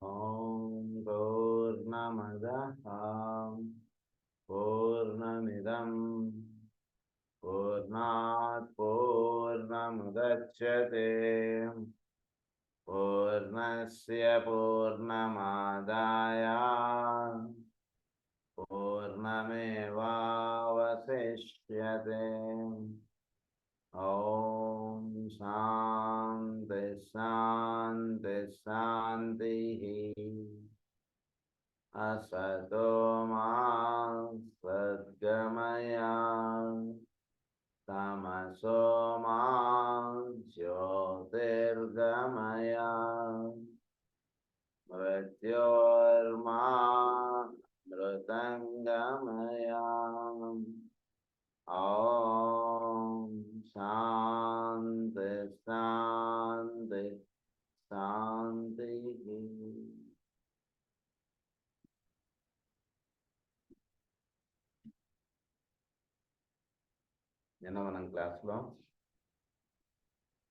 ఓం పూర్ణమదః పూర్ణమిదం పూర్ణాత్ పూర్ణముదచ్యతే పూర్ణస్య పూర్ణమాదాయ పూర్ణమేవావశిష్యతే. ఓం శాంతి శాంతి శాంతి. असतो मा सद्गमय तमसो मा ज्योतिर्गमय मृत्योर्मा मृतङ्गमय. ॐ शान्ति शान्ति शान्तिः. నిన్న మనం క్లాస్లో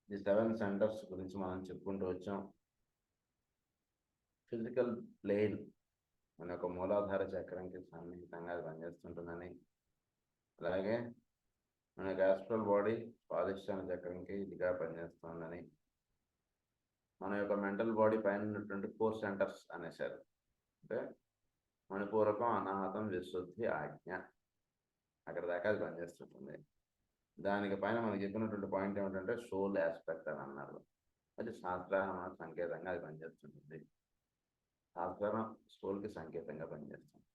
ఈ 7 సెంటర్స్ గురించి మనం చెప్పుకుంటూ వచ్చాం. ఫిజికల్ ప్లేన్ మన యొక్క మూలాధార చక్రంకి సన్నిహితంగా అది పనిచేస్తుంటుందని, అలాగే మన యొక్క యాస్ట్రల్ బాడీ స్వాదిష్టాన చక్రంకి ఇదిగా పనిచేస్తుందని, మన యొక్క మెంటల్ బాడీ పైన ఉన్నటువంటి 4 సెంటర్స్ అనేసారు. అంటే మణిపూరకం, అనాహతం, విశుద్ధి, ఆజ్ఞ, అక్కడ దాకా అది పనిచేస్తుంటుంది. దానికి పైన మనకి చెప్పినటువంటి పాయింట్ ఏమిటంటే సోల్ ఆస్పెక్ట్ అని అన్నారు. అది శాస్త్రాన సంకేతంగా అది పనిచేస్తుంటుంది. శాస్త్రం సోల్కి సంకేతంగా పనిచేస్తుంది.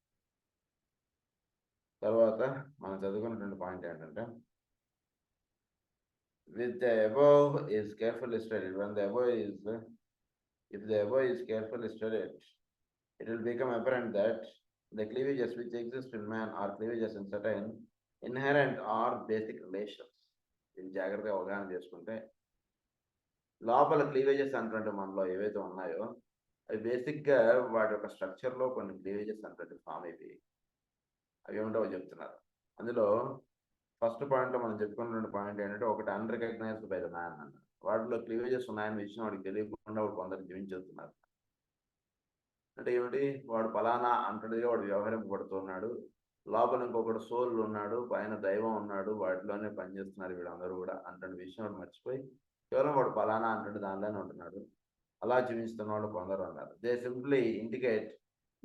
తర్వాత మనం చదువుకున్నటువంటి పాయింట్ ఏంటంటే with the above is carefully studied, when the above is if the above is carefully studied, it will become apparent that the cleavages which exist in man are cleavages in certain inherent or basic relations. ఇది జాగ్రత్తగా అవగాహన చేసుకుంటే లోపల cleavages అన్నటువంటి మనలో ఏవైతే ఉన్నాయో అవి బేసిక్గా వాటి యొక్క స్ట్రక్చర్లో కొన్ని క్లీవేజెస్ అన్నటువంటి ఫామ్ అయిపోయి అవి ఏమిటో చెప్తున్నారు. అందులో ఫస్ట్ పాయింట్లో మనం చెప్పుకున్నటువంటి పాయింట్ ఏంటంటే ఒకటి అన్రికగ్నైజ్డ్ బై ద మ్యాన్ అన్నారు. వాటిలో క్లీవేజెస్ ఉన్నాయని విషయం వాడికి తెలియకుండా వాడు కొందరు జీవించేస్తున్నారు. అంటే ఏమిటి, వాడు ఫలానా అంటడిగా వాడు వ్యవహరింపబడుతున్నాడు, లోపల ఇంకొకటి సోల్ ఉన్నాడు, పైన దైవం ఉన్నాడు, వాటిలోనే పనిచేస్తున్నారు వీళ్ళందరూ కూడా అంటున్న విషయం వాడు మర్చిపోయి కేవలం వాడు ఫలానా అంటుంటే దానిలోనే ఉంటున్నాడు. అలా జీవిస్తున్న వాళ్ళు కొందరు ఉన్నారు. They simply indicate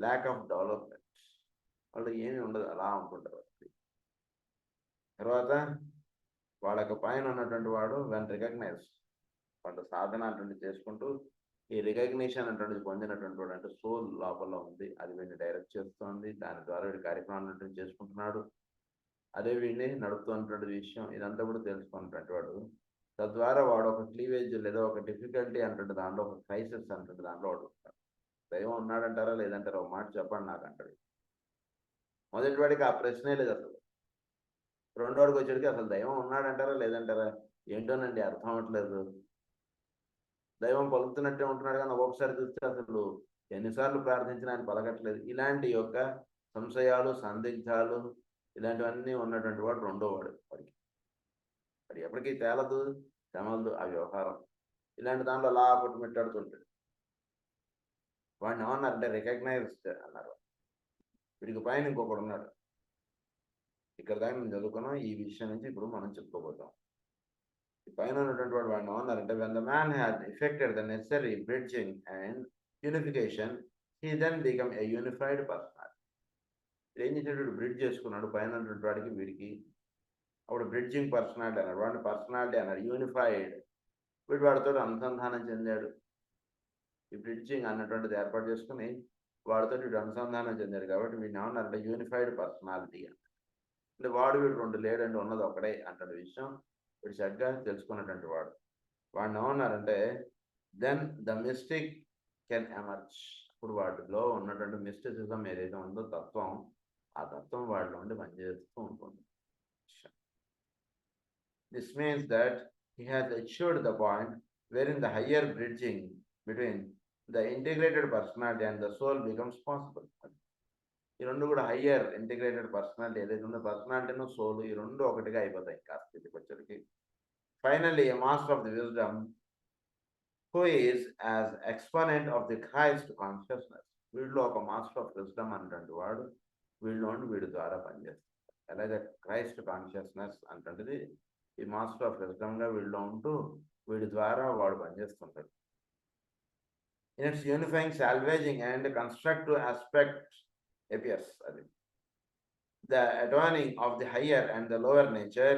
lack of development. వాళ్ళు ఏమీ ఉండదు, అలా ఉంటుంటారు. తర్వాత వాళ్ళకి పైన ఉన్నటువంటి వాడు వెన్ రికగ్నైజ్, వాళ్ళు సాధన అటువంటి చేసుకుంటూ ఈ రికగ్నిషన్ అటువంటిది పొందినటువంటి వాడు అంటే సోల్ లోపల ఉంది, అది వీడిని డైరెక్ట్ చేస్తుంది, దాని ద్వారా వీడి కార్యక్రమాలు అటువంటి చేసుకుంటున్నాడు, అదే వీడిని నడుపుతున్నటువంటి విషయం ఇదంతా కూడా తెలుసుకున్నటువంటి వాడు. తద్వారా వాడు ఒక క్లీవేజ్ లేదా ఒక డిఫికల్టీ అంటుంటే దాంట్లో ఒక క్రైసిస్ అంటుంటే దాంట్లో వాడు ఉంటాడు. దైవం ఉన్నాడంటారా లేదంటారా ఒక మాట చెప్పండి నాకు అంటాడు. మొదటి వాడికి ఆ ప్రశ్నే లేదు అసలు. రెండో వాడికి వచ్చేటికి అసలు దైవం ఉన్నాడంటారా లేదంటారా ఏంటోనండి అర్థం అవ్వట్లేదు, దైవం పలుకుతున్నట్టే ఉంటున్నాడు కానీ ఒక్కొక్కసారి చూస్తే అసలు ఎన్నిసార్లు ప్రార్థించినా ఆయన పలకట్లేదు. ఇలాంటి యొక్క సంశయాలు, సందిగ్ధాలు, ఇలాంటివన్నీ ఉన్నటువంటి వాడు రెండో వాడు. వాడు ఎప్పటికీ తేలదు, తెమలదు ఆ వ్యవహారం. ఇలాంటి దాంట్లో అలా కొట్టుమిట్టాడుతుంటాడు. వాడిని ఏమన్నారంటే రికగ్నైజ్డ్ అన్నారు. వీడికి పైన ఇంకొకడు ఉన్నాడు. ఇక్కడ దాకా మేము చదువుకున్నాం. ఈ విషయం నుంచి ఇప్పుడు మనం చెప్పుకోబోతాం. పైన ఉన్నటువంటి వాడు వాడిని ఏమన్నారంటే when the man had effected the necessary bridging and unification, he then become a unified personality. ఏం చేసేటప్పుడు బ్రిడ్జ్ చేసుకున్నాడు పైన ఉన్నటువంటి వాడికి వీడికి. అప్పుడు బ్రిడ్జింగ్ పర్సనాలిటీ అన్నాడు. వాడిని పర్సనాలిటీ అన్నాడు. యూనిఫైడ్, వీడు వాడితో అనుసంధానం చెందాడు. ఈ బ్రిడ్జింగ్ అన్నటువంటిది ఏర్పాటు చేసుకుని వాడితో వీడు అనుసంధానం చెందాడు కాబట్టి వీడిని ఏమన్నారంటే యూనిఫైడ్ పర్సనాలిటీ అంటే వాడు వీడు రెండు లేడండి, ఉన్నది ఒకడే అంటున్న విషయం వీడు చక్కగా తెలుసుకున్నటువంటి వాడు. వాడిని ఏమన్నారంటే then the mystic can emerge. ఇప్పుడు వాటిలో ఉన్నటువంటి మిస్టిసిజం ఏదైతే ఉందో తత్వం, ఆ తత్వం వాటిలో ఉండి పనిచేస్తూ ఉంటుంది. This means that he has achieved the point wherein the higher bridging between the integrated personality and the soul becomes possible. ఈ రెండు కూడా హయ్యర్ ఇంటిగ్రేటెడ్ పర్సనాలిటీ ఏదైతే ఉందో పర్సనాలిటీను సోల్ ఈ రెండు ఒకటిగా అయిపోతాయి కాస్త వచ్చరికి. Finally a master of the wisdom who is as exponent of the Christ consciousness. వీడిలో ఒక మాస్టర్ ఆఫ్ విజ్డమ్ అనేటువంటి వాడు వీళ్ళలోని వీడి ద్వారా పనిచేస్తాడు. అలాగే క్రైస్ట్ కాన్షియస్నెస్ అంటుంటది ఈ మాస్టర్ ఆఫ్ విజ్డమ్గా వీళ్ళలో ఉంటూ వీడి ద్వారా వాడు పనిచేస్తుంటాడు. In its unifying salvaging and constructive aspect appears. The adjoining of the higher and the lower nature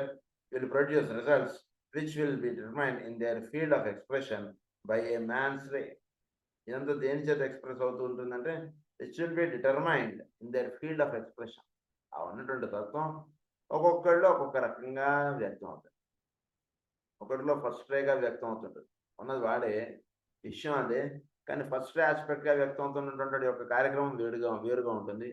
will produce results which will be determined in their field of expression by a man's ray. ఇదంతా దేని చేత express అవుతూ ఉంటుందంటే which will be determined in there field of expression. ఆ ఉన్నటువంటి తత్వం ఒక్కొక్కళ్ళు ఒక్కొక్క రకంగా వ్యక్తం అవుతుంది. ఒకటిలో ఫస్ట్ రేగా వ్యక్తం అవుతుంటుంది, ఉన్నది వాడే విషయం అదే, కానీ ఫస్ట్ రే ఆస్పెక్ట్గా వ్యక్తం అవుతున్నటువంటి యొక్క కార్యక్రమం వేరుగా ఉంటుంది.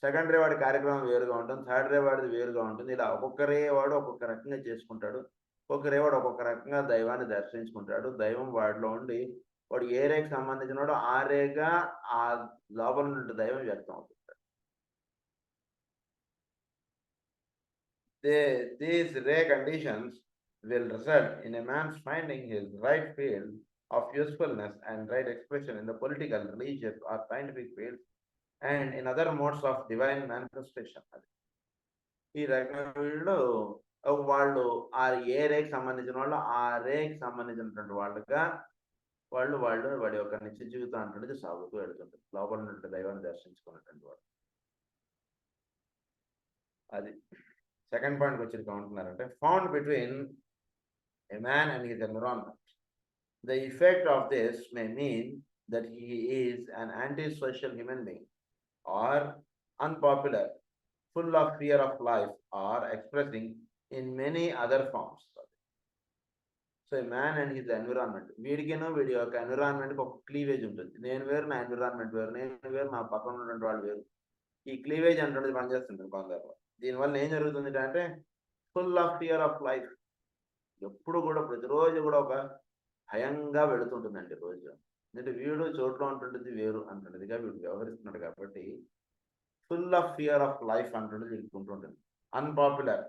సెకండ్ రే వాడి కార్యక్రమం వేరుగా ఉంటుంది, థర్డ్ రే వాడిది వేరుగా ఉంటుంది. ఇలా ఒక్కొక్క రే వాడు ఒక్కొక్క రకంగా చేసుకుంటాడు. ఒక్కొక్క రే వాడు ఒక్కొక్క రకంగా దైవాన్ని దర్శించుకుంటాడు. దైవం వాడిలో ఉండి వాడు ఏ రేకి సంబంధించిన వాడు ఆ రేగా ఆ లోపల నుండి దైవం వ్యక్తం అవుతుంది. These ray conditions will result in a man's finding his right field of usefulness and right expression in the political, religious, or scientific fields and in other modes of divine manifestation. ఈ రకంలో వాళ్ళు ఆ ఏ రేకి సంబంధించిన వాళ్ళు ఆ రేకి సంబంధించినటువంటి వాళ్ళుగా వాళ్ళు వాడి యొక్క నిత్య జీవితం అంటున్నది సాగుతూ వెళుతుంటారు, లోపల నుండి దైవాన్ని దర్శించుకున్నటువంటి వాడు. అది సెకండ్ పాయింట్కి వచ్చి ఏమంటున్నారంటే found between a man and his environment. The effect of this may mean that he is an antisocial human being or unpopular, full of fear of life, or expressing in many other forms. So a man and his environment, వీడికేనో వీడి యొక్క ఎన్విరాన్మెంట్కి ఒక cleavage ఉంటుంది. నేను వేరు, నా environment వేరు, నేను వేరు, నా పక్కన ఉన్నటువంటి వాళ్ళు వేరు. ఈ క్లీవేజ్ అంటున్నది పనిచేస్తుంది కొందరు. దీనివల్ల ఏం జరుగుతుంది అంటే full of fear of life, ఎప్పుడు కూడా ప్రతిరోజు కూడా ఒక భయంగా వెళుతుంటుందండి రోజు. ఎందుకంటే వీడు చోట్లో ఉంటుంటుంది వేరు అంటుండేదిగా వీడు వ్యవహరిస్తున్నాడు కాబట్టి full of fear of life అంటుండేది వీడికి ఉంటుంటుంది. Unpopular,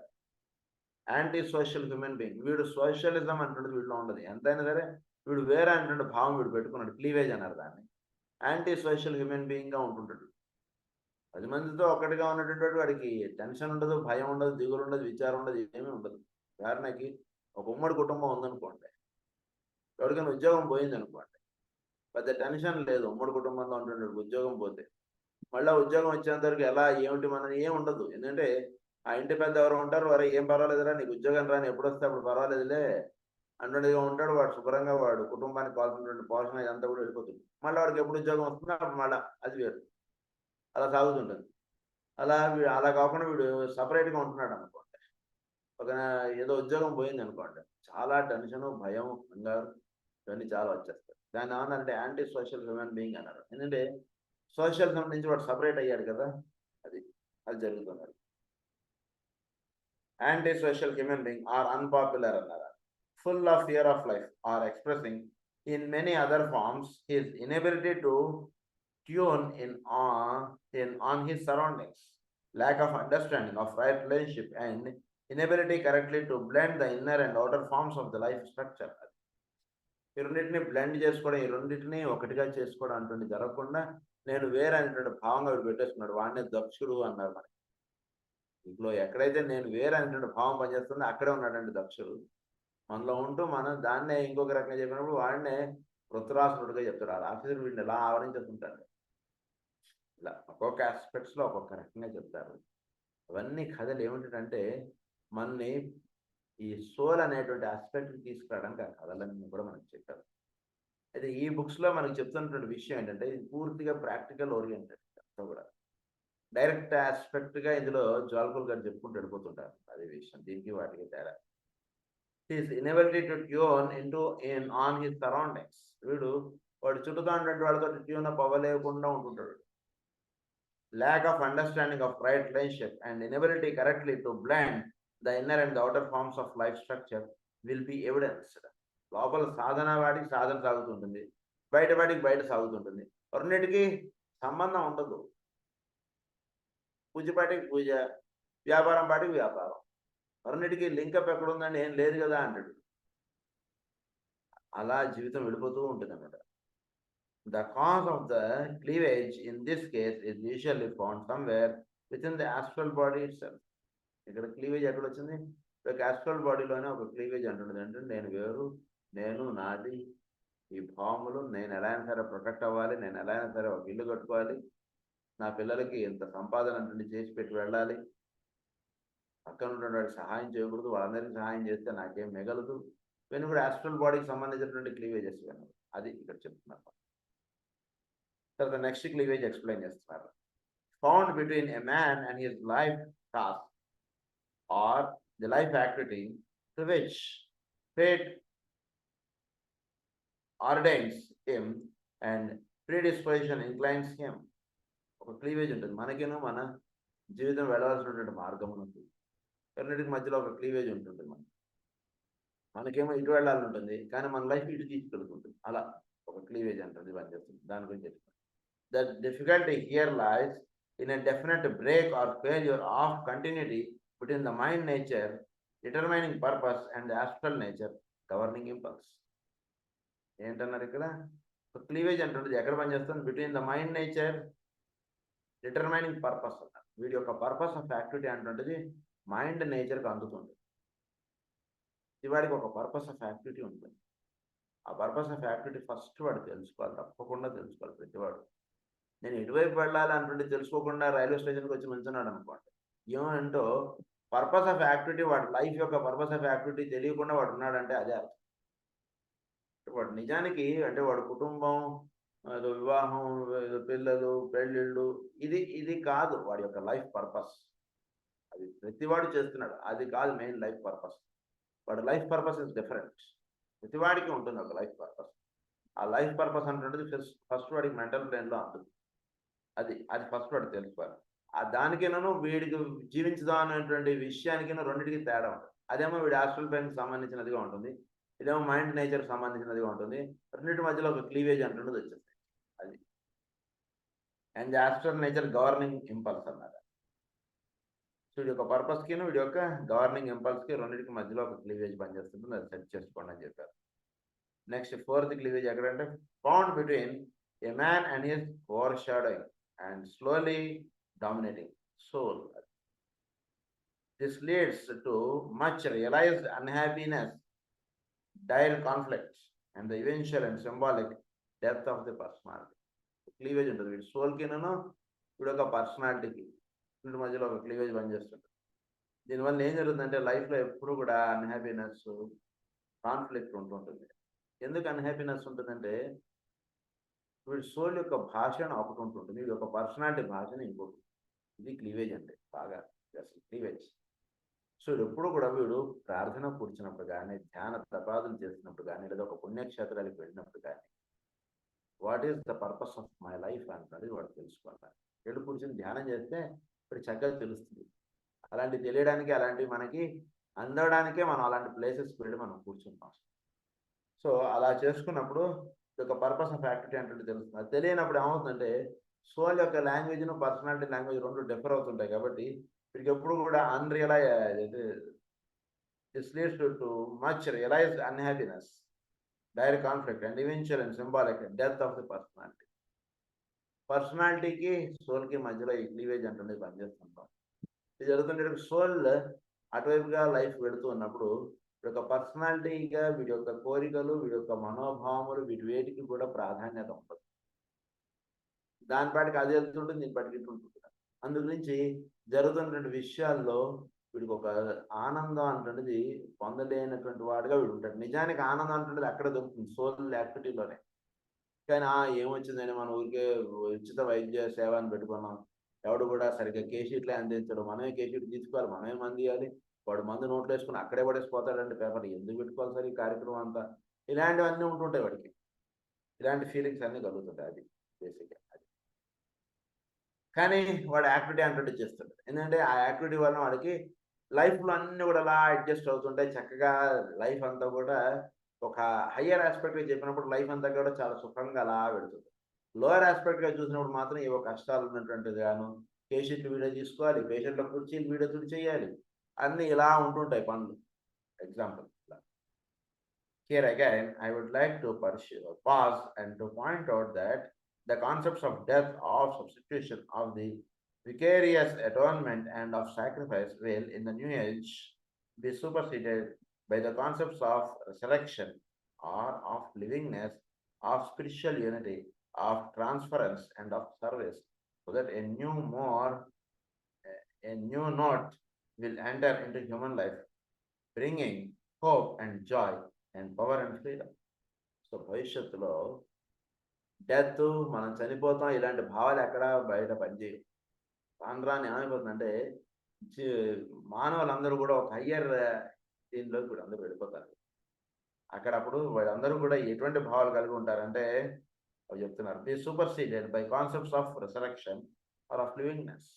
anti social human being, వీడు సోషలిజం అంటుండేది వీడిలో ఉండదు. ఎంతైనా సరే వీడు వేరే అంటుండే భావం వీడు పెట్టుకున్నాడు, క్లీవేజ్ అన్నారు దాన్ని. యాంటీ సోషల్ హ్యూమన్ బీయింగ్గా ఉంటుంటాడు. 10 మందితో ఒకటిగా ఉన్నటువంటి వాడికి టెన్షన్ ఉండదు, భయం ఉండదు, దిగులు ఉండదు, విచారం ఉండదు, ఏమీ ఉండదు. ఉదాహరణకి ఒక ఉమ్మడి కుటుంబం ఉందనుకోండి, ఎవరికైనా ఉద్యోగం పోయింది అనుకోండి, పెద్ద టెన్షన్ లేదు. ఉమ్మడి కుటుంబంలో ఉంటుండే ఉద్యోగం పోతే మళ్ళీ ఉద్యోగం వచ్చేంత వరకు ఎలా ఏమిటి మన ఏం ఉండదు. ఎందుకంటే ఆ ఇంటి పెద్ద ఎవరు ఉంటారు, వారు ఏం పర్వాలేదురా నీకు ఉద్యోగం రాని, ఎప్పుడు వస్తే అప్పుడు పర్వాలేదులే అంటుండేదిగా ఉంటాడు. వాడు శుభ్రంగా వాడు కుటుంబానికి కావాల్సినటువంటి పోషణ ఇదంతా కూడా వెళ్ళిపోతుంది. మళ్ళీ వాడికి ఎప్పుడు ఉద్యోగం వస్తుందో అప్పుడు మళ్ళీ అది వేరు, అలా సాగుతుంటుంది. అలా కాకుండా వీడు సపరేట్గా ఉంటున్నాడు అనుకోండి, ఒక ఏదో ఉద్యోగం పోయింది అనుకోండి, చాలా టెన్షను, భయం, కంగారు ఇవన్నీ చాలా వచ్చేస్తాయి. దాన్ని ఏమన్నారంటే యాంటీ సోషల్ హ్యూమన్ బీయింగ్ అన్నారు. ఎందుకంటే సోషల్ నుంచి వాడు సపరేట్ అయ్యాడు కదా, అది జరుగుతున్నది. Anti social human being or unpopular అన్నారు. Full of fear of life or expressing in many other forms his inability to tune in on his surroundings, lack of understanding of right relationship, and inability correctly to blend the inner and outer forms of the life structure. ఈ రెండింటిని blend చేసుకోవడం, ఈ రెండింటిని ఒకటిగా చేసుకోవడం అంటుంది జరగకుండా నేను వేరే అనేటువంటి భావంగా వీడు పెట్టేసుకున్నాడు. వాడిని దక్షుడు అన్నారు. మనకి ఇంట్లో ఎక్కడైతే నేను వేరే అనేటువంటి భావం పనిచేస్తుందో అక్కడే ఉన్నాడండి దక్షుడు. మనలో ఉంటూ మనం దాన్నే ఇంకొక రకంగా చెప్పినప్పుడు వాడినే వృత్రాసురుడుగా చెప్తారు. ఆ రాక్షసుడు వీడిని ఎలా ఆవరించుకుంటాడు. ఇలా ఒక్కొక్క ఆస్పెక్ట్స్లో ఒక్కొక్క రకంగా చెప్తారు. అవన్నీ కథలు ఏమిటంటే మనని ఈ సోల్ అనేటువంటి ఆస్పెక్ట్ని తీసుకురావడానికి ఆ కథలన్నీ కూడా మనకు చెప్పారు. అయితే ఈ బుక్స్లో మనకు చెప్తున్నటువంటి విషయం ఏంటంటే ఇది పూర్తిగా ప్రాక్టికల్ ఓరియంటెడ్ అంతా కూడా. డైరెక్ట్ ఆస్పెక్ట్గా ఇందులో జ్వాల్కుల్ గారు చెప్పుకుంటూ వెళ్ళిపోతుంటారు. అదే విషయం దీనికి వాటికి తేడా. His inability to tune on his surroundings, వాడు చుట్టూతో ఉన్నటువంటి వాళ్ళతో ట్యూన్ అప్ అవ్వలేకుండా ఉంటుంటాడు. Lack of understanding of right relationship and inability correctly to blend the inner and the outer forms of life structure will be evidenced. లోపల సాధన వాడికి సాధన సాగుతుంటుంది, బయట వాడికి బయట సాగుతుంటుంది. రెండింటికి సంబంధం ఉండదు. పూజ పాటికి పూజ, వ్యాపారం పాటికి వ్యాపారం, రెండింటికి లింకప్ ఎక్కడుందని ఏం లేదు కదా అంటాడు. అలా జీవితం వెళ్ళిపోతూ ఉంటుంది అన్నమాట. The cause of the cleavage in this case is usually found somewhere within the astral body itself. ఇక్కడ క్లీవేజ్ ఎక్కడ వచ్చింది? ఒక ఆస్ట్రల్ బాడీలోనే ఒక క్లీవేజ్ అంటున్నది. అంటే నేను వేరు, నేను నాది, ఈ భావములు నేను ఎలా అయినా సరే ప్రొటెక్ట్ అవ్వాలి, నేను ఎలా అయినా సరే ఒక ఇల్లు కట్టుకోవాలి, నా పిల్లలకి ఇంత సంపాదన అంటే చేసి పెట్టి వెళ్ళాలి, పక్కన ఉన్నటువంటి సహాయం చేయకూడదు, వాళ్ళందరికీ సహాయం చేస్తే నాకేం మిగలదు. ఇవన్నీ కూడా ఆస్ట్రల్ బాడీకి సంబంధించినటువంటి క్లీవేజెస్ ఇవన్నీ. అది ఇక్కడ చెప్తున్నారు. తర్వాత నెక్స్ట్ క్లీవేజ్ ఎక్స్ప్లెయిన్ చేస్తున్నారు. Found between a man and his life task or the life activity to which fate ordains him and predisposition inclines him. ఒక క్లీవేజ్ ఉంటుంది. మనకేనో మన జీవితం వెళ్ళవలసినటువంటి మార్గం ఉంది, రెండింటికి మధ్యలో ఒక క్లీవేజ్ ఉంటుంది. మనకేమో ఇటు వెళ్ళాలని ఉంటుంది, కానీ మన లైఫ్ ఇటు తీసుకెళ్తుంటుంది. అలా ఒక క్లీవేజ్ అంటుంది పనిచేస్తుంది. దాని గురించి చెప్తాను. The difficulty here lies in a definite break or failure of continuity between the mind nature determining purpose and the astral nature governing impulse. ఏంటన్నారు ఇక్కడ? క్లీవేజ్ అంటుంది ఎక్కడ పనిచేస్తుంది? Between the mind nature determining purpose అన్నారు. వీడి యొక్క purpose of activity అంటుంటుంది mind నేచర్కి అందుతుంది. వాడికి ఒక పర్పస్ ఆఫ్ యాక్టివిటీ ఉంటుంది. ఆ పర్పస్ ఆఫ్ యాక్టివిటీ ఫస్ట్ వాడు తెలుసుకోవాలి, తప్పకుండా తెలుసుకోవాలి ప్రతివాడు. నేను ఎటువైపు వెళ్ళాలి అంటుంటే తెలుసుకోకుండా రైల్వే స్టేషన్కి వచ్చి మంచున్నాడు అనుకోండి, ఏమంటో పర్పస్ ఆఫ్ యాక్టివిటీ, వాడి లైఫ్ యొక్క పర్పస్ ఆఫ్ యాక్టివిటీ తెలియకుండా వాడు ఉన్నాడంటే అదే అర్థం. వాడు నిజానికి అంటే వాడు కుటుంబం, వివాహం, పిల్లలు, పెళ్ళిళ్ళు, ఇది కాదు వాడి యొక్క లైఫ్ పర్పస్. అది ప్రతివాడు చేస్తున్నాడు, అది కాదు మెయిన్ లైఫ్ పర్పస్. వాడి లైఫ్ పర్పస్ ఇస్ డిఫరెంట్. ప్రతివాడికి ఉంటుంది ఒక లైఫ్ పర్పస్. ఆ లైఫ్ పర్పస్ అంటే ఫస్ట్ వాడికి మెంటల్ బ్రెయిన్లో ఉంటుంది. అది ఫస్ట్ వాడు తెలుసుకోవాలి. ఆ దానికేనో వీడికి జీవించదాం అనేటువంటి విషయానికైనా రెండింటికి తేడా ఉంటుంది. అదేమో వీడి ఆస్ట్రల్ ప్లేన్కి సంబంధించినదిగా ఉంటుంది, ఇదేమో మైండ్ నేచర్కి సంబంధించినదిగా ఉంటుంది. రెండింటి మధ్యలో ఒక క్లీవేజ్ అంటున్నది వచ్చేస్తుంది. అది and the astral nature governing impulse అన్నారు. సో వీడి యొక్క పర్పస్కి వీడి యొక్క గవర్నింగ్ ఇంపల్స్కి రెండింటికి మధ్యలో ఒక క్లీవేజ్ పనిచేస్తుంది. అది సెట్ చేసుకోండి అని చెప్పారు. నెక్స్ట్ ఫోర్త్ క్లీవేజ్ ఎక్కడంటే found between A man and his over shadowing and slowly dominating soul. This leads to much realized unhappiness, dire conflicts, and the eventual and symbolic death of the personality. Cleavage ఉంటుంది వీడి సోల్కి వీడు ఒక పర్సనాలిటీకి వీడి మధ్యలో ఒక cleavage పనిచేస్తుంది. దీనివల్ల ఏం జరుగుతుందంటే లైఫ్లో ఎప్పుడు కూడా అన్హ్యాపీనెస్, కాన్ఫ్లిక్ట్ ఉంటుంటుంది. ఎందుకు అన్హ్యాపీనెస్ ఉంటుందంటే వీడి సోల్ యొక్క భాషను ఒకటి ఉంటుంది, వీడి యొక్క పర్సనాలిటీ భాషను ఇంకోటి. ఇది క్లీవేజ్ అంటే బాగా క్లీవేజ్. సో ఎప్పుడు కూడా వీడు ప్రార్థన కూర్చున్నప్పుడు కానీ, ధ్యాన తపాదులు చేసినప్పుడు కానీ, లేదా ఒక పుణ్యక్షేత్రాలకు వెళ్ళినప్పుడు కానీ, what is the purpose of my life అంటున్నది వాడు తెలుసుకోవాలి. వీడు కూర్చొని ధ్యానం చేస్తే ఇప్పుడు చక్కగా తెలుస్తుంది. అలాంటివి తెలియడానికి, అలాంటివి మనకి అందడానికే మనం అలాంటి ప్లేసెస్కి వెళ్ళి మనం కూర్చుంటాం. సో అలా చేసుకున్నప్పుడు ఒక పర్పస్ ఆఫ్ యాక్టివిటీ అంటే తెలుస్తుంది. అది తెలియనప్పుడు ఏమవుతుందంటే సోల్ యొక్క లాంగ్వేజ్ను పర్సనాలిటీ లాంగ్వేజ్ రెండు డిఫర్ అవుతుంటాయి. కాబట్టి వీడికి ఎప్పుడు కూడా this leads to much realised unhappiness, direct conflict and eventual and symbolic death of the personality. పర్సనాలిటీకి సోల్కి మధ్యలో ఈ క్లీవేజ్ అంటే పనిచేస్తుంటాం. ఇది జరుగుతుంటే సోల్ అటువైపుగా లైఫ్ వెళుతూ ఉన్నప్పుడు వీడి యొక్క పర్సనాలిటీగా వీడి యొక్క కోరికలు, వీడి యొక్క మనోభావములు, వీటి వేటికి కూడా ప్రాధాన్యత ఉంటుంది. దాని పాటికి అది వెళ్తుంటుంది, దీని పాటికి ఇటు ఉంటుంది. అందు గురించి జరుగుతున్నటువంటి విషయాల్లో వీడికి ఒక ఆనందం అంటున్నది పొందలేనటువంటి వాడుగా వీడు ఉంటాడు. నిజానికి ఆనందం అంటున్నది అక్కడ దొరుకుతుంది, సోల్ యాక్టివిటీలోనే. కానీ ఏమొచ్చిందని మనం ఊరికే ఉచిత వైద్య సేవ అని పెట్టుకున్నాం, ఎవడు కూడా సరిగ్గా కేషీట్లే అందించడు, మనమే కేషీట్ తీసుకోవాలి, మనమే మంది ఇవ్వాలి, వాడు మందు నోట్లు వేసుకుని అక్కడే పడేసిపోతాడంటే పేపర్ ఎందుకు పెట్టుకోవాలి సార్ ఈ కార్యక్రమం అంతా, ఇలాంటివన్నీ ఉంటుంటాయి వాడికి. ఇలాంటి ఫీలింగ్స్ అన్నీ కలుగుతుంటాయి. అది బేసిక్గా అది. కానీ వాడు యాక్టివిటీ అంటే చేస్తాడు. ఎందుకంటే ఆ యాక్టివిటీ వల్ల వాడికి లైఫ్లో అన్నీ కూడా అలా అడ్జస్ట్ అవుతుంటాయి. చక్కగా లైఫ్ అంతా కూడా ఒక హయ్యర్ ఆస్పెక్ట్గా చెప్పినప్పుడు లైఫ్ అంతా కూడా చాలా సుఖంగా అలా పెడుతుంది. లోయర్ ఆస్పెక్ట్గా చూసినప్పుడు మాత్రం ఏవో కష్టాలు ఉన్నటువంటిది గాను, పేషెంట్లు వీడియో తీసుకోవాలి, పేషెంట్ల కుర్చీలు వీడియో తుడి చేయాలి, అన్నీ ఇలా ఉంటుంటాయి పనులు. ఎగ్జాంపుల్ ఇలా. Here again, I would like to pause and to point out that the concepts of death, of substitution, of the vicarious atonement, and of sacrifice will, in the new age, be superseded by the concepts of resurrection or of livingness, of spiritual unity, of transference, and of service, so that a new note will enter into human life, bringing hope and joy and power and freedom. So భవిష్యత్తులో death, మనం చనిపోతాం, ఇలాంటి భావాలు ఎక్కడ బయట పనిచేయవు. రాను రాను ఏమైపోతుందంటే మానవులందరూ కూడా ఒక హయ్యర్ దీనిలోకి వీళ్ళు అందరూ వెళ్ళిపోతారు. అక్కడ అప్పుడు వాళ్ళందరూ కూడా ఎటువంటి భావాలు కలిగి ఉంటారంటే అవి చెప్తున్నారు, be superseded by concepts of resurrection or of livingness.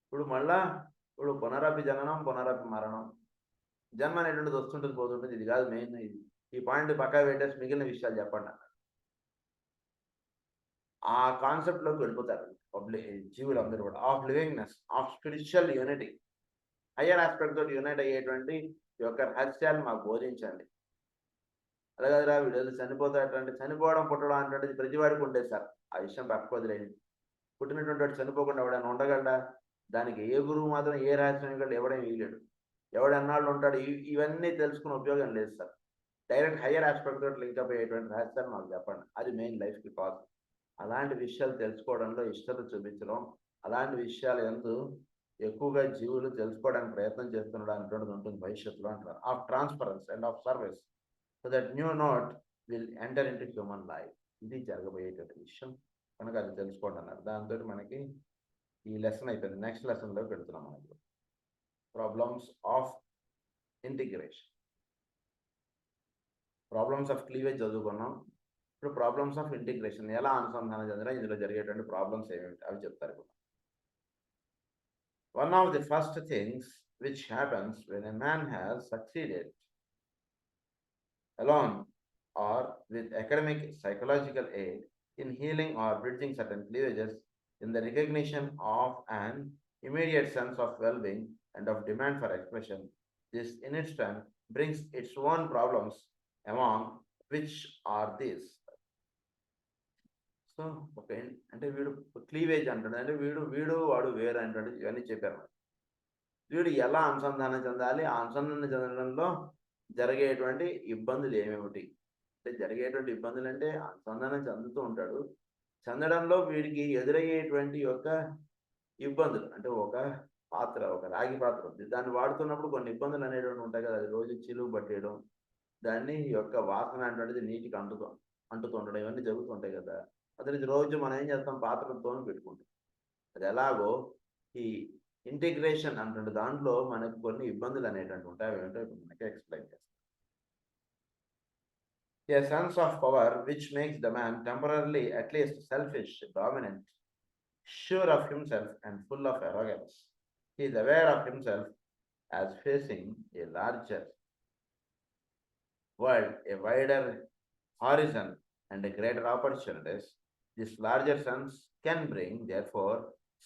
ఇప్పుడు పునరపి జననం, పునరపి మరణం. జన్మ అనేటువంటిది వస్తుంటుంది, పోతుంటుంది. ఇది కాదు మెయిన్. ఈ పాయింట్ పక్కా పెట్టేసి మిగిలిన విషయాలు చెప్పండి అన్నారు. ఆ కాన్సెప్ట్లోకి వెళ్ళిపోతారు జీవులు అందరూ కూడా. Of livingness, of spiritual unity, higher aspect తోటి యూనైట్ అయ్యేటువంటి యొక్క రహస్యాలు మాకు బోధించండి. అలాగేరా వీళ్ళు చనిపోతాడంటే, చనిపోవడం పుట్టడం అంటే ప్రతివాడికి ఉండేది సార్. ఆ విషయం పక్కపోదులేండి. పుట్టినటువంటి వాడు చనిపోకుండా ఎవడైనా ఉండగలడా? దానికి ఏ గురువు మాత్రం ఏ రహస్యం ఎవడేం వీయలేడు. ఎవడన్నాళ్ళు ఉంటాడు. ఇవన్నీ తెలుసుకునే ఉపయోగం లేదు సార్. డైరెక్ట్ హయ్యర్ ఆస్పెక్ట్ తోటి లింకప్ అయ్యేటువంటి రహస్యాలు మాకు చెప్పండి. అది మెయిన్ లైఫ్కి కాదు. అలాంటి విషయాలు తెలుసుకోవడంలో ఇష్టత చూపించడం, అలాంటి విషయాలు ఎందు ఎక్కువగా జీవులు తెలుసుకోవడానికి ప్రయత్నం చేస్తున్నాడు అనేటువంటిది ఉంటుంది భవిష్యత్తులో అంటారు. Of transparence and of service, so that new note will enter in to human life. ఇది జరగబోయేటువంటి విషయం కనుక అది తెలుసుకోండి అన్నారు. దాంతో మనకి ఈ లెసన్ అయిపోయింది. నెక్స్ట్ లెసన్లోకి వెళ్తున్నాం. మనకి problems of integration, problems of cleavage చదువుకున్నాం. ఇప్పుడు ప్రాబ్లమ్స్ ఆఫ్ ఇంటిగ్రేషన్ ఎలా అనుసంధానం చెందినా ఇందులో జరిగేటువంటి ప్రాబ్లమ్స్ ఏమిటి అవి చెప్తారు. One of the first things which happens when a man has succeeded alone or with academic psychological aid in healing or bridging certain cleavages in the recognition of an immediate sense of well-being and of demand for expression, this in its turn brings its own problems, among which are these. So okay, అంటే వీడు cleavage అంటాడు, అంటే వీడు వాడు వేరు అంటాడు. ఇవన్నీ చెప్పారు. వీడు ఎలా అనుసంధానం చెందాలి, ఆ అనుసంధానం చెందడంలో జరిగేటువంటి ఇబ్బందులు ఏమేమిటి, అంటే జరిగేటువంటి ఇబ్బందులు అంటే అనుసంధానం చెందుతూ ఉంటాడు. చెందడంలో వీడికి ఎదురయ్యేటువంటి యొక్క ఇబ్బందులు, అంటే ఒక పాత్ర, ఒక రాగి పాత్ర ఉంది. దాన్ని వాడుతున్నప్పుడు కొన్ని ఇబ్బందులు అనేటువంటి ఉంటాయి కదా. అది రోజు చిలువు పట్టేయడం, దాన్ని యొక్క వాసన అనేటువంటిది నీటికి అంటుతూ ఉండడం, ఇవన్నీ జరుగుతుంటాయి కదా. అతనికి రోజు మనం ఏం చేస్తాం, పాత్రలతో పెట్టుకుంటాం. అది ఎలాగో ఈ ఇంటిగ్రేషన్ అంటే దాంట్లో మనకు కొన్ని ఇబ్బందులు అనేటువంటి ఉంటాయి. అవి ఏంటో ఇప్పుడు మనకి ఎక్స్ప్లెయిన్ చేస్తాం. A sense of power which makes the man temporarily at least selfish, dominant, sure of himself and full of arrogance. He is aware of himself as facing a larger world, a wider horizon and a greater opportunities. This larger sense can bring, therefore,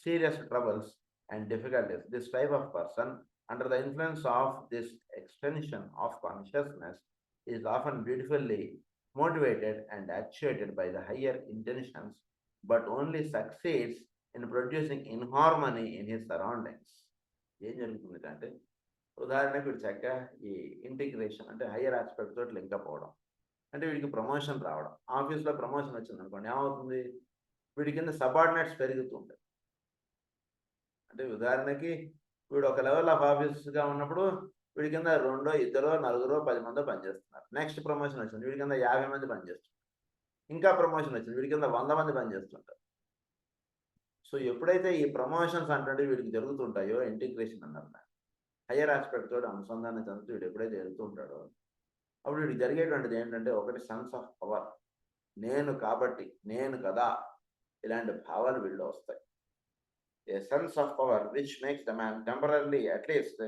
serious troubles and difficulties. This type of person, under the influence of this extension of consciousness, is often beautifully motivated and actuated by the higher intentions, but only succeeds in producing inharmony in his surroundings. ఏం జరుగుతుంది అంటే, ఉదాహరణకు వీడు చక్కగా ఈ integration అంటే higher aspect తోటి link up అవడం, అంటే వీడికి ప్రమోషన్ రావడం. ఆఫీస్లో ప్రమోషన్ వచ్చింది అనుకోండి, ఏమవుతుంది, వీడి కింద సబార్డినేట్స్ పెరుగుతుంటాయి. అంటే ఉదాహరణకి వీడు ఒక లెవెల్ ఆఫ్ ఆఫీస్గా ఉన్నప్పుడు వీడి కింద 2, 2, 4, 10 మంది పనిచేస్తున్నారు. నెక్స్ట్ ప్రమోషన్ వచ్చింది, వీడి కింద 50 మంది పనిచేస్తున్నారు. ఇంకా ప్రమోషన్ వచ్చింది, వీడి కింద 100 మంది పనిచేస్తుంటారు. సో ఎప్పుడైతే ఈ ప్రమోషన్స్ అంటే వీడికి జరుగుతుంటాయో, ఇంటిగ్రేషన్ అన్నారు, హయ్యర్ ఆస్పెక్ట్ తోటి అనుసంధానం చెందుతూ వీడు ఎప్పుడైతే వెళ్తూ ఉంటాడో, అప్పుడు వీడికి జరిగేటువంటిది ఏంటంటే, ఒకటి సెన్స్ ఆఫ్ పవర్, నేను కాబట్టి, నేను కదా, ఇలాంటి భావాలు వీళ్ళు వస్తాయి. A sense of power which makes the man temporary at least